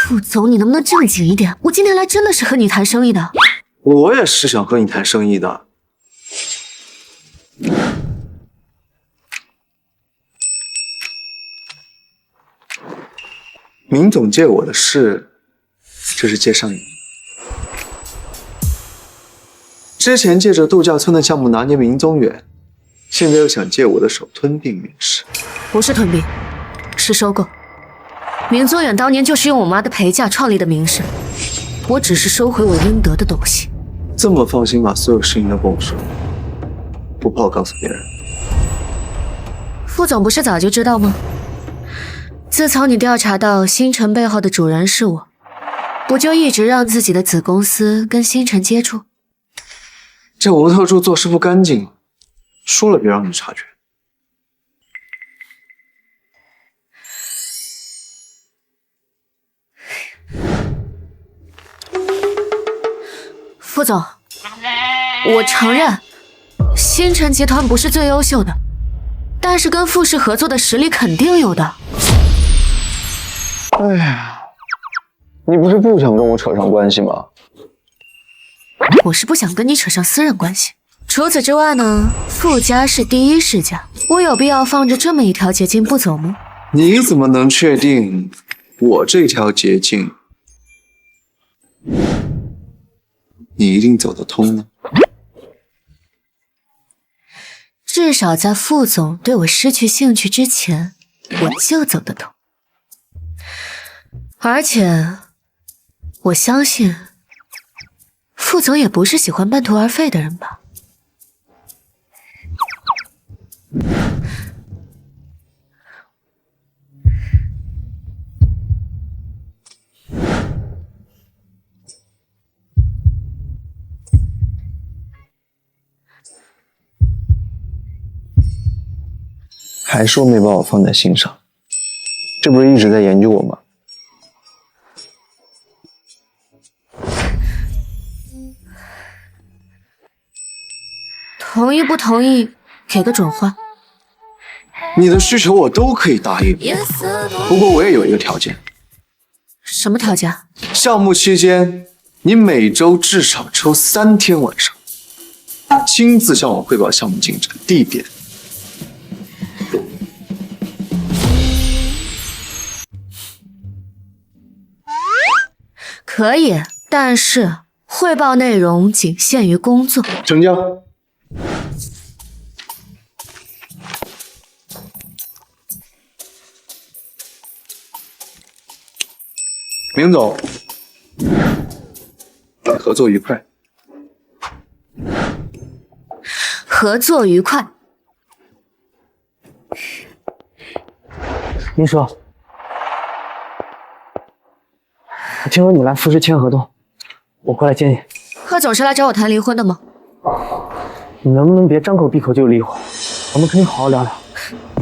副总，你能不能正经一点？我今天来真的是和你谈生意的。我也是想和你谈生意的。明总借我的事，这是借上瘾。之前借着度假村的项目拿捏明宗远，现在又想借我的手吞并明氏。不是吞并，是收购。明宗远当年就是用我妈的陪嫁创立的明氏，我只是收回我应得的东西。这么放心把所有事情都跟我说，不怕我告诉别人？副总不是早就知道吗？自从你调查到星辰背后的主人是我，不就一直让自己的子公司跟星辰接触？这吴特助做事不干净，说了别让你察觉。副总，我承认，星辰集团不是最优秀的，但是跟傅氏合作的实力肯定有的。哎呀，你不是不想跟我扯上关系吗？我是不想跟你扯上私人关系。除此之外呢，傅家是第一世家，我有必要放着这么一条捷径不走吗？你怎么能确定我这条捷径你一定走得通呢？至少在傅总对我失去兴趣之前，我就走得通。而且，我相信，傅总也不是喜欢半途而废的人吧？还说没把我放在心上，这不是一直在研究我吗？同意不同意？给个准话。你的需求我都可以答应，不过我也有一个条件。什么条件？项目期间，你每周至少抽3天晚上，亲自向我汇报项目进展、地点。可以，但是汇报内容仅限于工作。成交。明总，合作愉快。合作愉快。林叔，我听说你来富士签合同，我过来接你。贺总是来找我谈离婚的吗？你能不能别张口闭口就离婚？我们可以好好聊聊。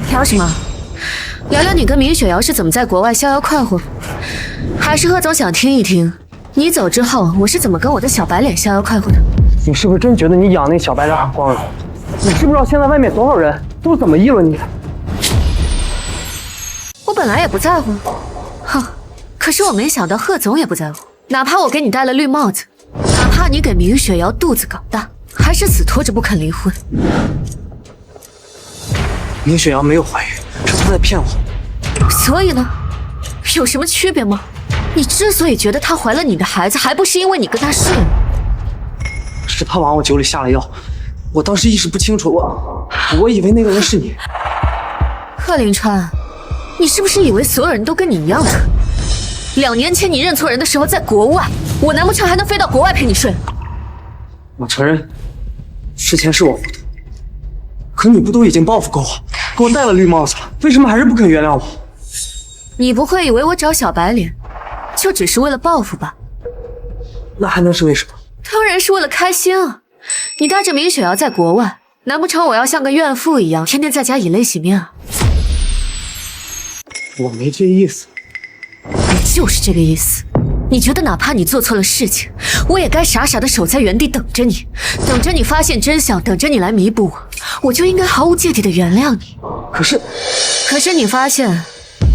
聊什么？聊聊你跟明雪瑶是怎么在国外逍遥快活，还是贺总想听一听你走之后我是怎么跟我的小白脸逍遥快活的？你是不是真觉得你养那小白脸很光荣？你知不知道现在外面多少人都怎么议论你的？我本来也不在乎，哼，可是我没想到贺总也不在乎。哪怕我给你戴了绿帽子，哪怕你给明雪瑶肚子搞大，还是死拖着不肯离婚。明雪瑶没有怀孕，是她在骗我。所以呢，有什么区别吗？你之所以觉得她怀了你的孩子，还不是因为你跟她睡了？是她往我酒里下了药，我当时意识不清楚，我以为那个人是你。贺林川，你是不是以为所有人都跟你一样蠢？2年前你认错人的时候在国外，我难不成还能飞到国外陪你睡？我承认，之前是我糊涂，可你不都已经报复过我，给我戴了绿帽子了，为什么还是不肯原谅我？你不会以为我找小白脸就只是为了报复吧？那还能是为什么？当然是为了开心啊！你带着明雪瑶在国外，难不成我要像个怨妇一样，天天在家以泪洗面啊？我没这意思。你就是这个意思。你觉得哪怕你做错了事情，我也该傻傻的守在原地等着你，等着你发现真相，等着你来弥补我，我就应该毫无芥蒂的原谅你。可是你发现，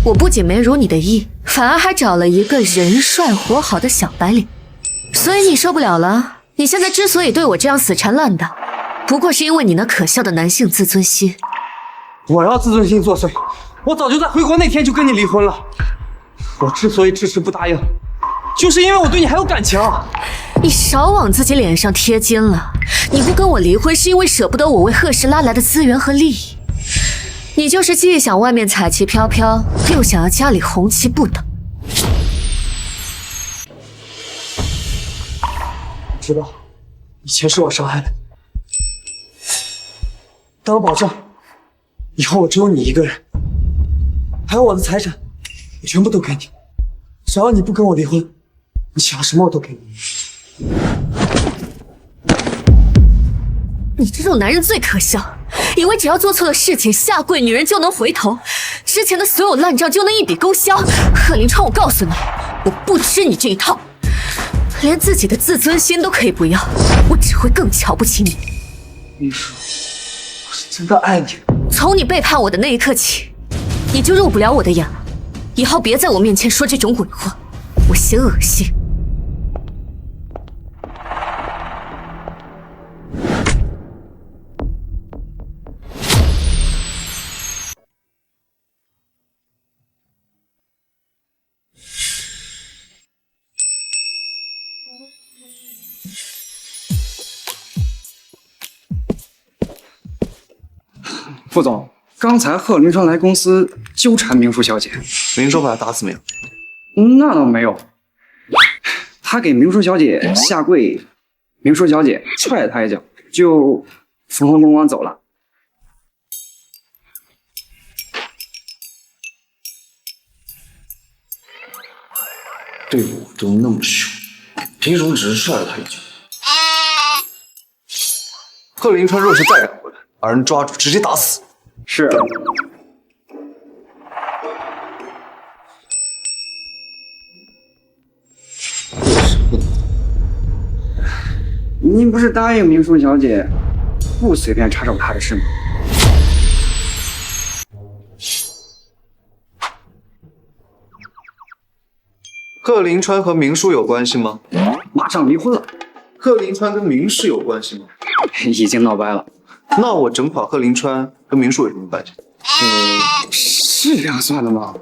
我不仅没如你的意，反而还找了一个人帅活好的小白脸，所以你受不了了。你现在之所以对我这样死缠烂打，不过是因为你那可笑的男性自尊心。我要自尊心作祟，我早就在回国那天就跟你离婚了。我之所以迟迟不答应，就是因为我对你还有感情。你少往自己脸上贴金了。你不跟我离婚，是因为舍不得我为贺氏拉来的资源和利益。你就是既想外面彩旗飘飘，又想要家里红旗不倒。知道，以前是我伤害了你，但我保证，以后我只有你一个人，还有我的财产，我全部都给你。只要你不跟我离婚，你想要什么我都给你。你这种男人最可笑，以为只要做错了事情，下跪女人就能回头，之前的所有烂账就能一笔勾销。贺林川，我告诉你，我不吃你这一套。连自己的自尊心都可以不要，我只会更瞧不起你。明叔，我是真的爱你。从你背叛我的那一刻起，你就入不了我的眼了。以后别在我面前说这种鬼话，我嫌恶心。副总，刚才贺林川来公司纠缠明淑小姐，明叔把他打死没有？那倒没有，他给明淑小姐下跪，明淑小姐踹了他一脚，就风风光光走了。对我都那么凶，凭什么只是踹了他一脚？贺林川若是再敢回来，把人抓住直接打死。是。您不是答应明淑小姐不随便插手她的事吗？贺林川和明淑有关系吗？马上离婚了。贺林川跟明氏有关系吗？已经闹掰了。那我整垮贺林川跟明淑有什么关系？是这样算的吗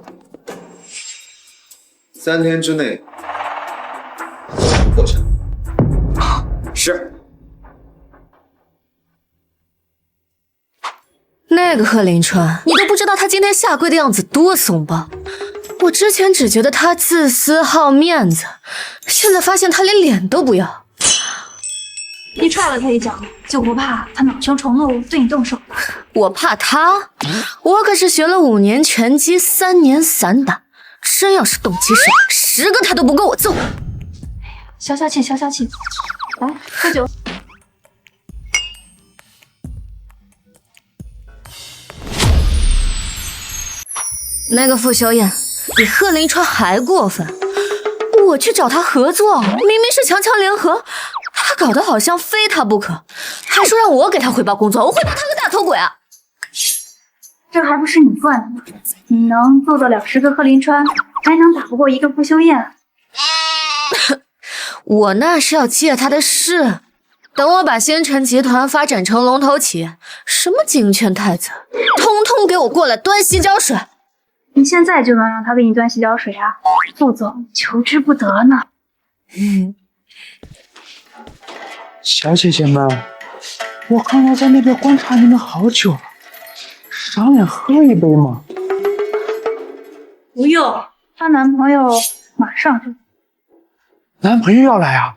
？3天之内破产。是。那个贺林川，你都不知道他今天下跪的样子多怂吧？我之前只觉得他自私好面子，现在发现他连脸都不要。你踹了他一脚，就不怕他恼羞成怒对你动手？我怕他？我可是学了5年拳击，3年散打，真要是动起手，10个他都不够我揍。哎呀，消消气，消消气，来喝酒。那个傅修燕比贺林川还过分，我去找他合作，明明是强强联合，他搞得好像非他不可，还说让我给他汇报工作，我汇报他个大头鬼啊！这还不是你惯的吗？你能做得了10个贺林川，还能打不过1个傅修燕？我那是要借他的势，等我把星辰集团发展成龙头企业，什么金圈太子，通通给我过来端洗脚水！你现在就能让他给你端洗脚水啊？副总求之不得呢。小姐姐们，我刚才在那边观察你们好久了，赏脸喝一杯吗？不用，她男朋友马上就。男朋友要来啊？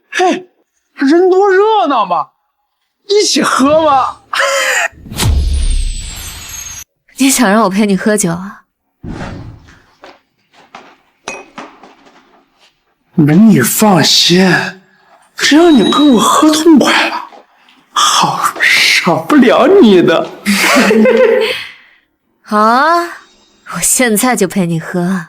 嘿，人多热闹嘛，一起喝嘛。你想让我陪你喝酒啊？你放心，只要你跟我喝痛快了，好少不了你的。好啊，我现在就陪你喝。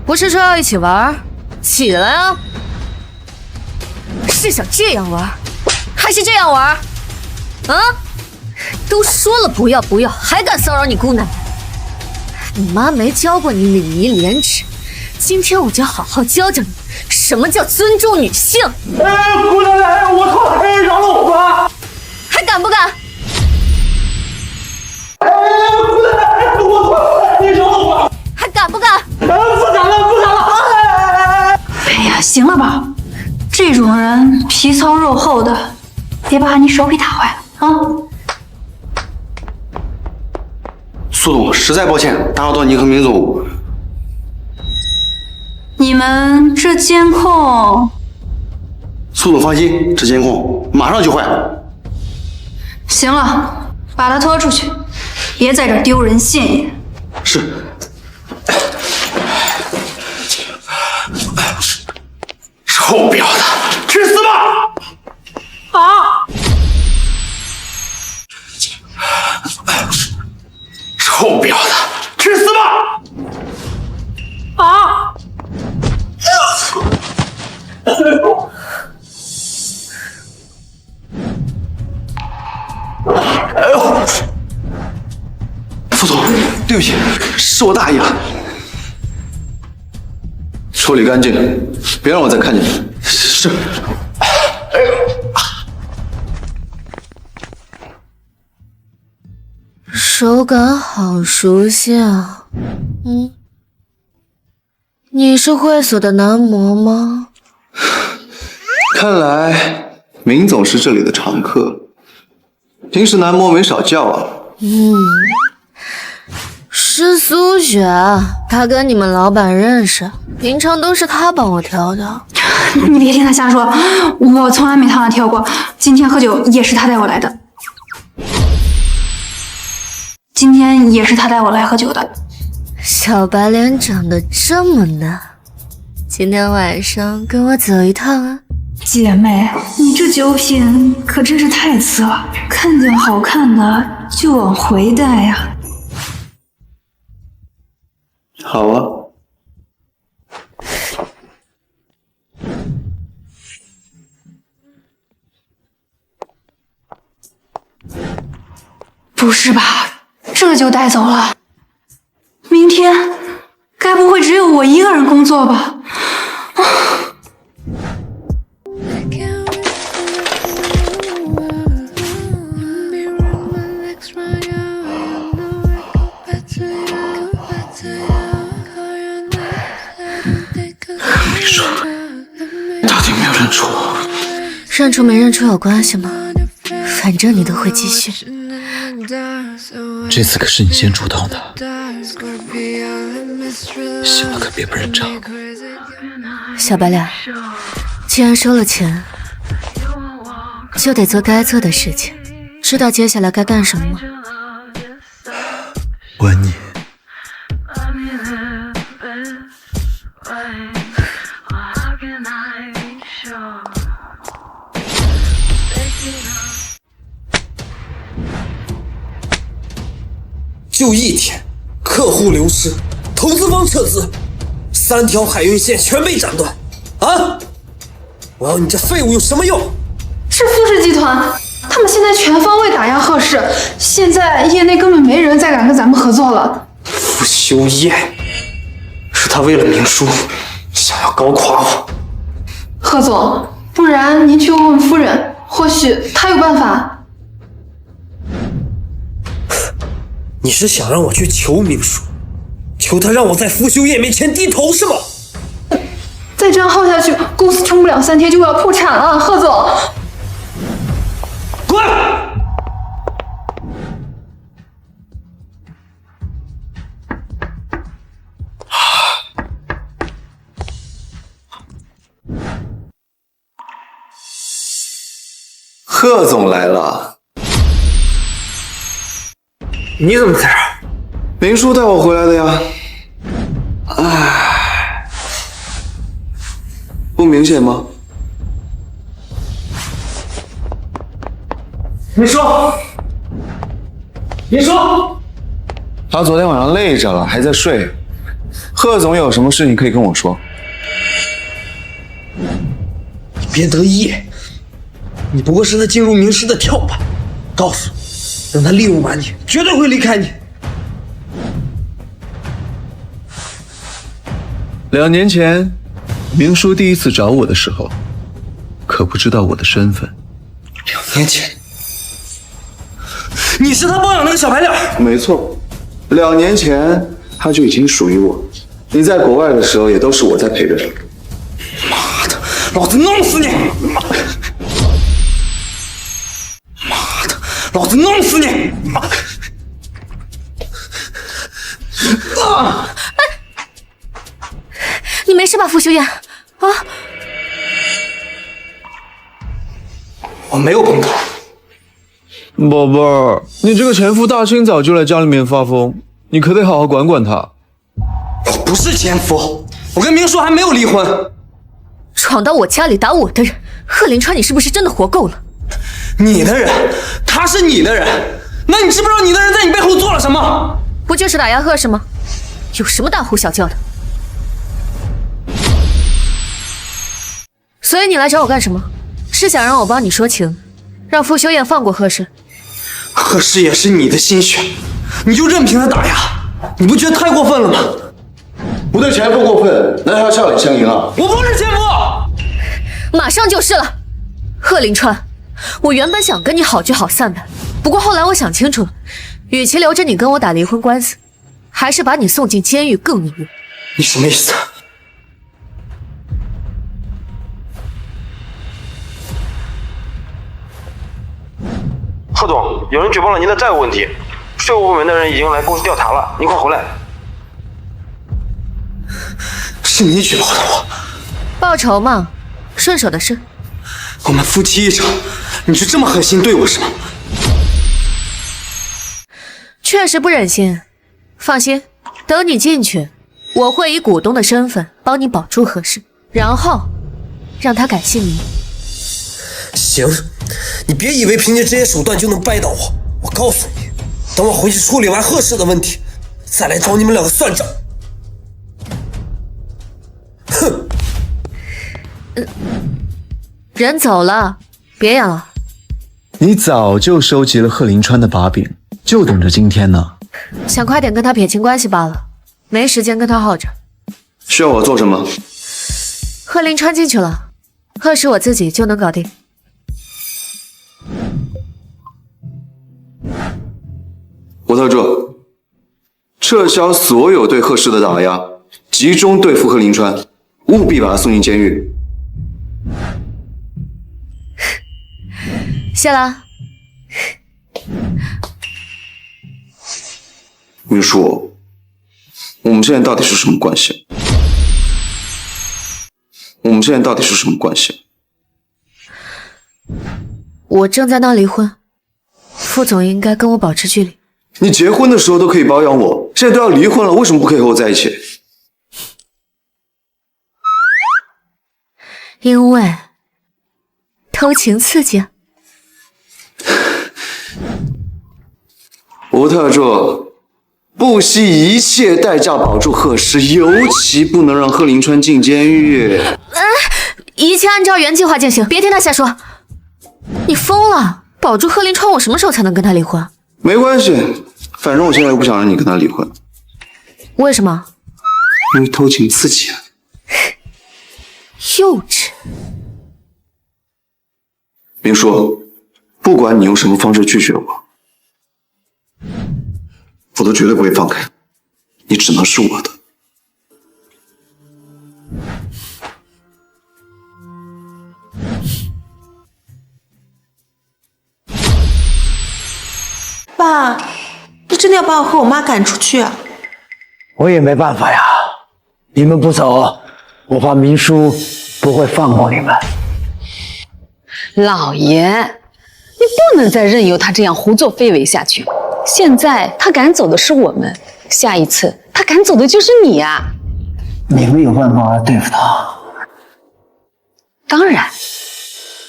不是说要一起玩，起来啊！是想这样玩，还是这样玩？啊！都说了不要不要，还敢骚扰你姑奶奶？你妈没教过你礼仪廉耻，今天我就好好教教你什么叫尊重女性。姑奶奶，我错了，饶了我吧！还敢不敢？姑奶奶，我错了，你饶我吧！还敢不敢？不敢了，不敢了！哎呀，行了吧，这种人皮糙肉厚的，别把你手给打坏了啊！苏总，实在抱歉，打扰到您和明总。你们这监控……苏总放心，这监控马上就坏。行了，把他拖出去，别在这儿丢人现眼。是。臭婊子，去死吧！好。臭婊子，去死吧！好。哎呦，副总，对不起，是我大意了。处理干净，别让我再看见你。是。哎呦，手感好熟悉啊。你是会所的男模吗？看来明总是这里的常客，平时男模没少叫啊。是苏雪，她跟你们老板认识，平常都是她帮我挑的。你别听他瞎说，我从来没帮他挑过。今天喝酒也是他带我来的，今天也是他带我来喝酒的。小白脸长得这么嫩，今天晚上跟我走一趟啊！姐妹，你这酒品可真是太次了，看见好看的就往回带呀。好啊。不是吧，这就带走了？明天该不会只有我一个人工作吧？没说，到底有没有认出我？认出没认出有关系吗？反正你都会继续。这次可是你先主动的，希望可别不认账。小白脸，既然收了钱，就得做该做的事情，知道接下来该干什么吗？吻你。就一天，客户流失，投资方撤资，3条海运线全被斩断。啊！我要你这废物有什么用？是富士集团，他们现在全方位打压贺氏，现在业内根本没人再敢跟咱们合作了。傅修燕，是他为了明叔，想要搞垮我。贺总，不然您去问问夫人，或许她有办法。你是想让我去求明叔，求他让我在傅修燕面前低头是吗？再这样耗下去，公司撑不了3天就要破产了，贺总。滚！贺总来了。你怎么在这儿？明叔带我回来的呀。唉，不明显吗？明叔，明叔，他昨天晚上累着了，还在睡。贺总有什么事情可以跟我说。你别得意，你不过是他进入明师的跳板。告诉等他利用完你，绝对会离开你。2年前，明叔第一次找我的时候，可不知道我的身份。2年前，你是他包养那个小白脸？没错，2年前他就已经属于我。你在国外的时候，也都是我在陪着你。妈的，老子弄死你！老子弄死你！你没事吧，傅修燕？啊？我没有碰他，宝贝儿，你这个前夫大清早就来家里面发疯，你可得好好管管他。我不是前夫，我跟明叔还没有离婚。闯到我家里打我的人，贺林川，你是不是真的活够了？你的人，他是你的人，那你知不知道你的人在你背后做了什么？不就是打压贺氏吗？有什么大呼小叫的？所以你来找我干什么？是想让我帮你说情，让傅修燕放过贺氏？贺氏也是你的心血，你就任凭他打压，你不觉得太过分了吗？不对前夫过分，那还要笑脸相迎啊！我不是前夫，马上就是了。贺林川，我原本想跟你好聚好散的，不过后来我想清楚了，与其留着你跟我打离婚官司，还是把你送进监狱更宁愿。你什么意思？贺总，有人举报了您的债务问题，税务部门的人已经来公司调查了，您快回来。是你举报的我，报仇嘛，顺手的事。我们夫妻一场，你就这么狠心对我是吗？确实不忍心。放心，等你进去，我会以股东的身份帮你保住贺氏，然后让他改姓你。行，你别以为凭借这些手段就能掰倒我。我告诉你，等我回去处理完贺氏的问题，再来找你们两个算账。哼！人走了，别演了。你早就收集了贺林川的把柄，就等着今天呢。想快点跟他撇清关系罢了，没时间跟他耗着。需要我做什么？贺林川进去了，贺氏我自己就能搞定。吴特助，撤销所有对贺氏的打压，集中对付贺林川，务必把他送进监狱。谢了。明叔，我们现在到底是什么关系？我正在闹离婚，副总应该跟我保持距离。你结婚的时候都可以包养我，现在都要离婚了，为什么不可以和我在一起？因为偷情刺激。吴特助，不惜一切代价保住贺氏，尤其不能让贺林川进监狱。一切按照原计划进行，别听他瞎说。你疯了？保住贺林川，我什么时候才能跟他离婚？没关系，反正我现在又不想让你跟他离婚。为什么？因为偷情刺激。幼稚。明叔，不管你用什么方式拒绝我，我都绝对不会放开你，只能是我的。爸，你真的要把我和我妈赶出去啊？我也没办法呀，你们不走，我怕明叔不会放过你们。老爷，你不能再任由他这样胡作非为下去。现在他赶走的是我们，下一次他赶走的就是你啊！你们有办法对付他？当然，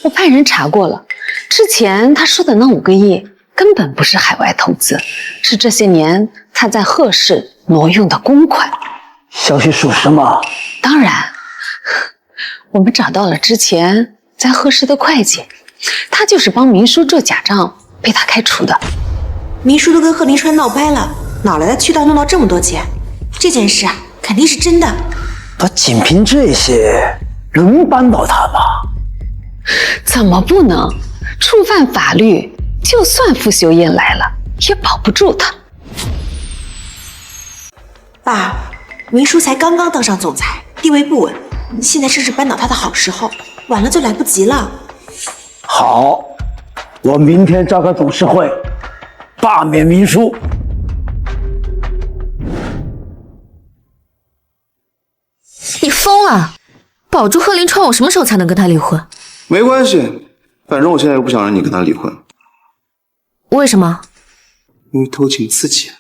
我派人查过了，之前他说的那5个亿根本不是海外投资，是这些年他在贺氏挪用的公款。消息属实吗？当然，我们找到了之前在贺氏的会计，他就是帮明叔做假账被他开除的。明叔都跟贺林川闹掰了，哪来的渠道弄到这么多钱？这件事啊，肯定是真的。他仅凭这些能扳倒他吗？怎么不能？触犯法律，就算傅修燕来了，也保不住他。爸，明叔才刚刚当上总裁，地位不稳，现在正是扳倒他的好时候，晚了就来不及了。好，我明天召开董事会，罢免明叔。你疯了？保住贺林川，我什么时候才能跟他离婚？没关系，反正我现在又不想让你跟他离婚。为什么？因为偷情刺激。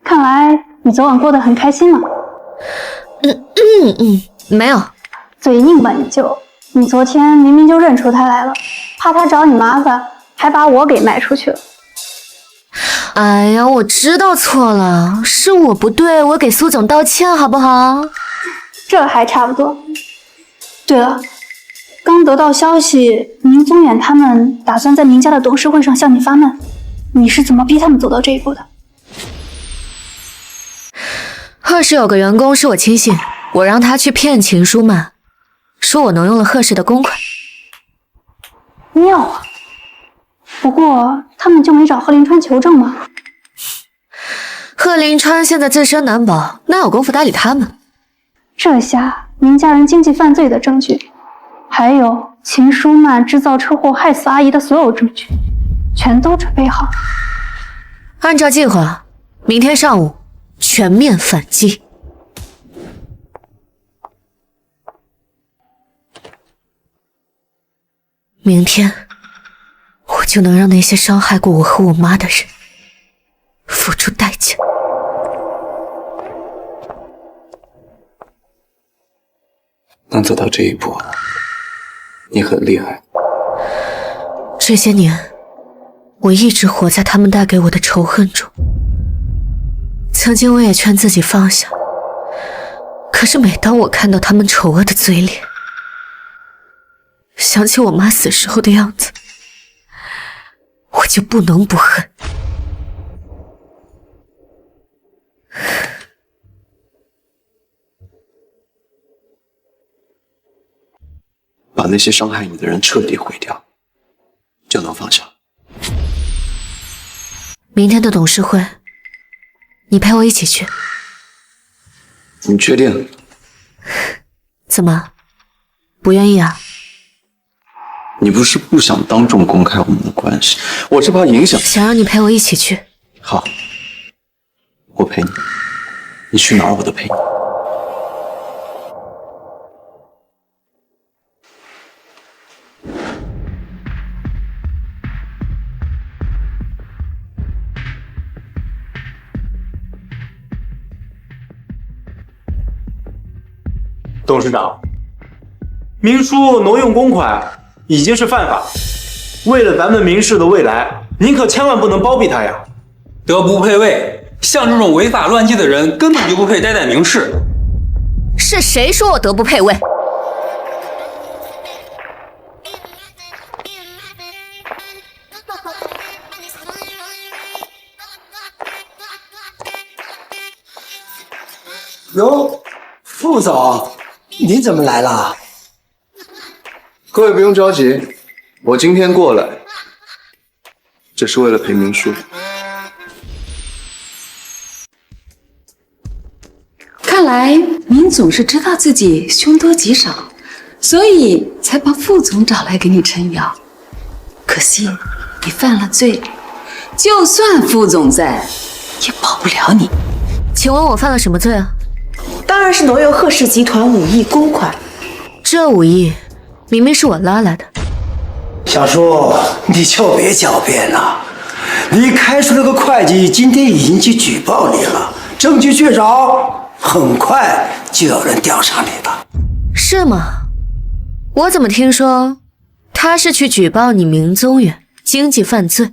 看来你昨晚过得很开心嘛。没有。嘴硬吧你就。你昨天明明就认出他来了，怕他找你麻烦，还把我给卖出去了。哎呀，我知道错了，是我不对，我给苏总道歉好不好？这还差不多。对了，刚得到消息，宁宗远他们打算在宁家的董事会上向你发难，你是怎么逼他们走到这一步的？贺氏有个员工是我亲信，我让他去骗秦舒曼，说我挪用了贺氏的公款。妙啊！不过他们就没找贺林川求证吗？贺林川现在自身难保，哪有功夫搭理他们？这下宁家人经济犯罪的证据，还有秦舒曼制造车祸害死阿姨的所有证据，全都准备好。按照计划，明天上午全面反击。明天，我就能让那些伤害过我和我妈的人付出代价。能走到这一步，你很厉害。这些年，我一直活在他们带给我的仇恨中。曾经我也劝自己放下，可是每当我看到他们丑恶的嘴脸，想起我妈死时候的样子，我就不能不恨。把那些伤害你的人彻底毁掉，就能放下。明天的董事会，你陪我一起去。你确定？怎么，不愿意啊？你不是不想当众公开我们的关系，我是怕影响。想让你陪我一起去。好，我陪你，你去哪儿我都陪你。董事长，明叔挪用公款已经是犯法，为了咱们明氏的未来，您可千万不能包庇他呀！德不配位，像这种违法乱纪的人根本就不配待在明氏。是谁说我德不配位？哟，副总，你怎么来了？各位不用着急，我今天过来，只是为了陪明叔。看来您总是知道自己凶多吉少，所以才把副总找来给你撑腰。可惜你犯了罪，就算副总在，也保不了你。请问我犯了什么罪啊？当然是挪用贺氏集团5亿公款。这5亿明明是我拉来的。小叔，你就别狡辩了。你开除了个会计，今天已经去举报你了，证据确凿，很快就有人调查你的。是吗？我怎么听说他是去举报你明宗远经济犯罪，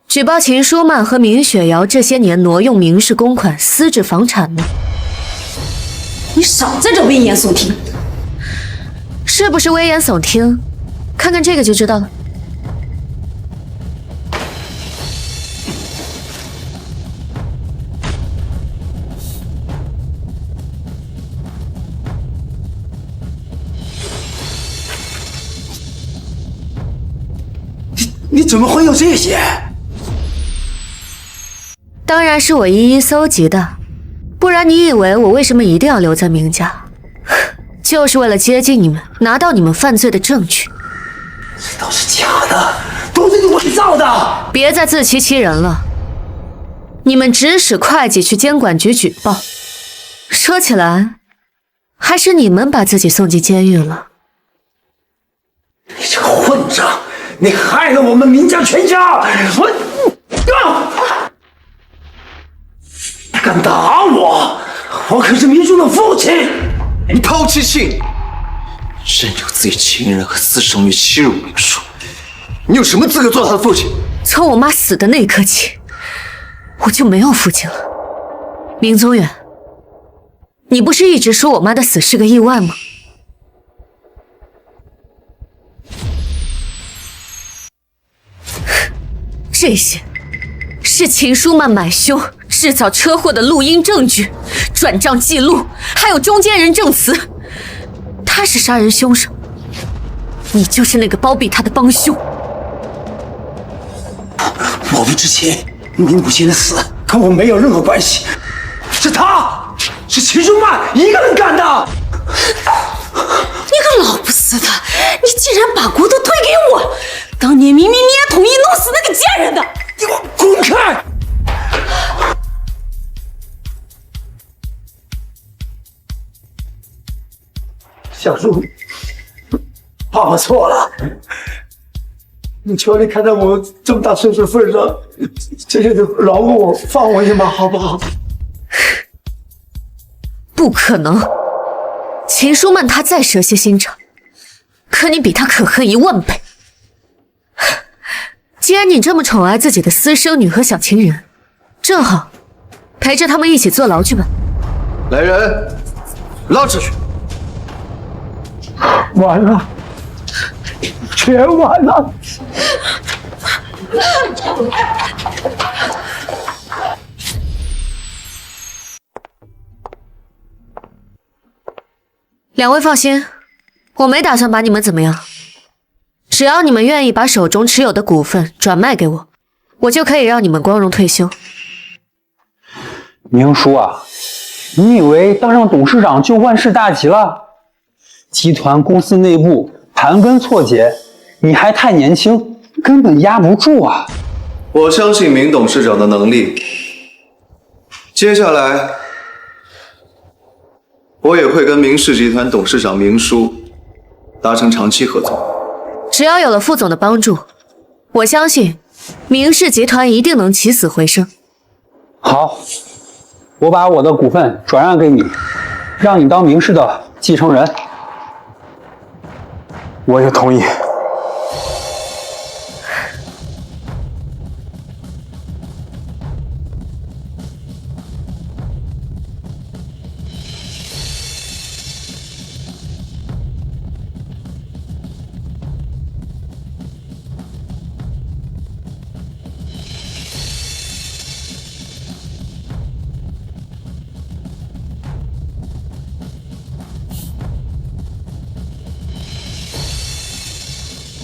举报秦舒曼和明雪瑶这些年挪用明氏公款私置房产呢？你少在这危言耸听。是不是危言耸听？看看这个就知道了。你怎么会有这些？当然是我一一搜集的，不然你以为我为什么一定要留在明家？就是为了接近你们，拿到你们犯罪的证据。这都是假的，都是你伪造的！别再自欺欺人了。你们指使会计去监管局举报，说起来，还是你们把自己送进监狱了。你这个混账！你害了我们明家全家！你敢打我！我可是明叔的父亲！你抛弃信任，任由自己亲人和私生女欺辱明叔，你有什么资格做他的父亲？从我妈死的那一刻起，我就没有父亲了。明宗远，你不是一直说我妈的死是个意外吗？这些是秦舒曼买凶、制造车祸的录音证据、转账记录，还有中间人证词。他是杀人凶手，你就是那个包庇他的帮凶。我不知情，你母亲的死跟我没有任何关系，是他，是秦舒曼一个人干的。你个老不死的，你竟然把锅都推给我！当年明明你也同意弄死那个贱人的，你给我滚开！小叔，爸爸错了，你求你看在我这么大岁数份上，这就饶过我，放我一马，好不好？不可能，秦舒曼他再蛇蝎心肠，可你比他可恨10000倍。既然你这么宠爱自己的私生女和小情人，正好陪着他们一起坐牢去吧。来人，拉出去！完了，全完了！两位放心，我没打算把你们怎么样。只要你们愿意把手中持有的股份转卖给我，我就可以让你们光荣退休。明叔啊，你以为当上董事长就万事大吉了？集团公司内部盘根错节，你还太年轻，根本压不住啊！我相信明董事长的能力。接下来，我也会跟明氏集团董事长明叔达成长期合作。只要有了副总的帮助，我相信明氏集团一定能起死回生。好，我把我的股份转让给你，让你当明氏的继承人。我也同意。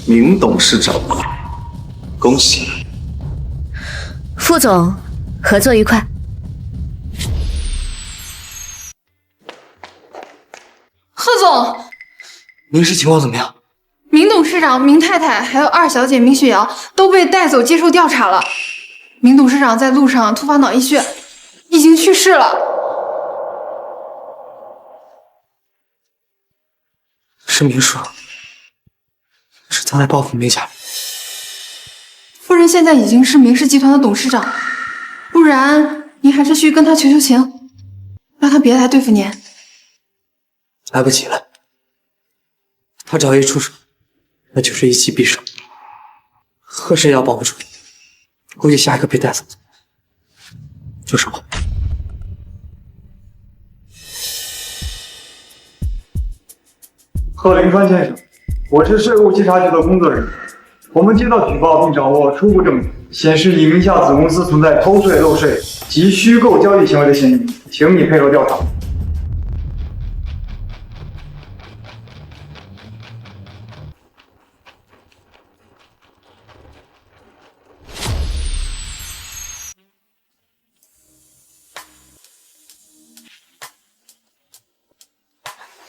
明董事长，恭喜！副总，合作愉快。贺总，明氏情况怎么样？明董事长、明太太还有二小姐明雪瑶都被带走接受调查了。明董事长在路上突发脑溢血，已经去世了。是明叔，是他来报复明家。夫人现在已经是明氏集团的董事长，不然您还是去跟他求求情，让他别来对付您。来不及了，他只要一出手，那就是一击必胜。贺氏也要保不住，估计下一个被带走的就是我。贺林川先生，我是税务稽查局的工作人员。我们接到举报并掌握初步证据，显示你名下子公司存在偷税漏税及虚构交易行为的嫌疑，请你配合调查。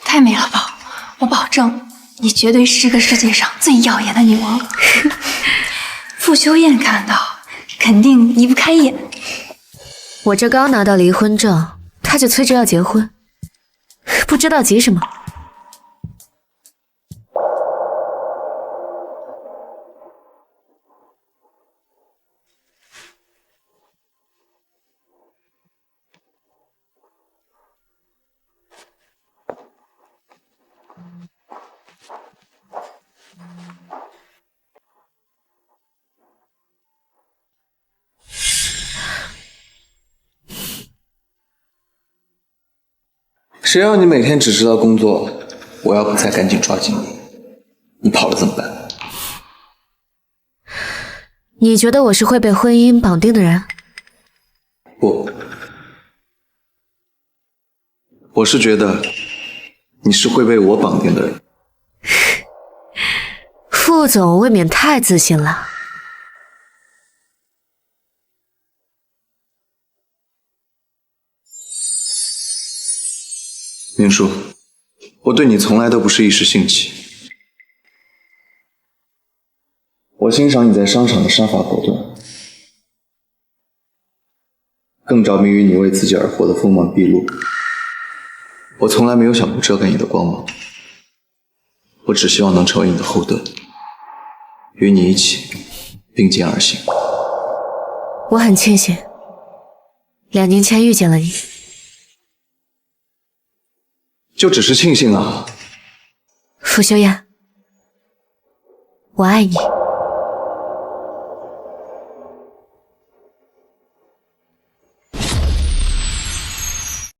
太美了，宝，我保证你绝对是这个世界上最耀眼的女王。傅修燕看到肯定移不开眼。我这刚拿到离婚证，他就催着要结婚，不知道急什么。谁让你每天只知道工作？我要不再赶紧抓紧你，你跑了怎么办？你觉得我是会被婚姻绑定的人？不，我是觉得你是会被我绑定的人。副总未免太自信了。明叔，我对你从来都不是一时兴起。我欣赏你在商场的杀伐果断，更着迷于你为自己而活的锋芒毕露。我从来没有想过遮盖你的光芒，我只希望能成为你的后盾，与你一起并肩而行。我很庆幸2年前遇见了你。就只是庆幸啊。傅修燕，我爱你。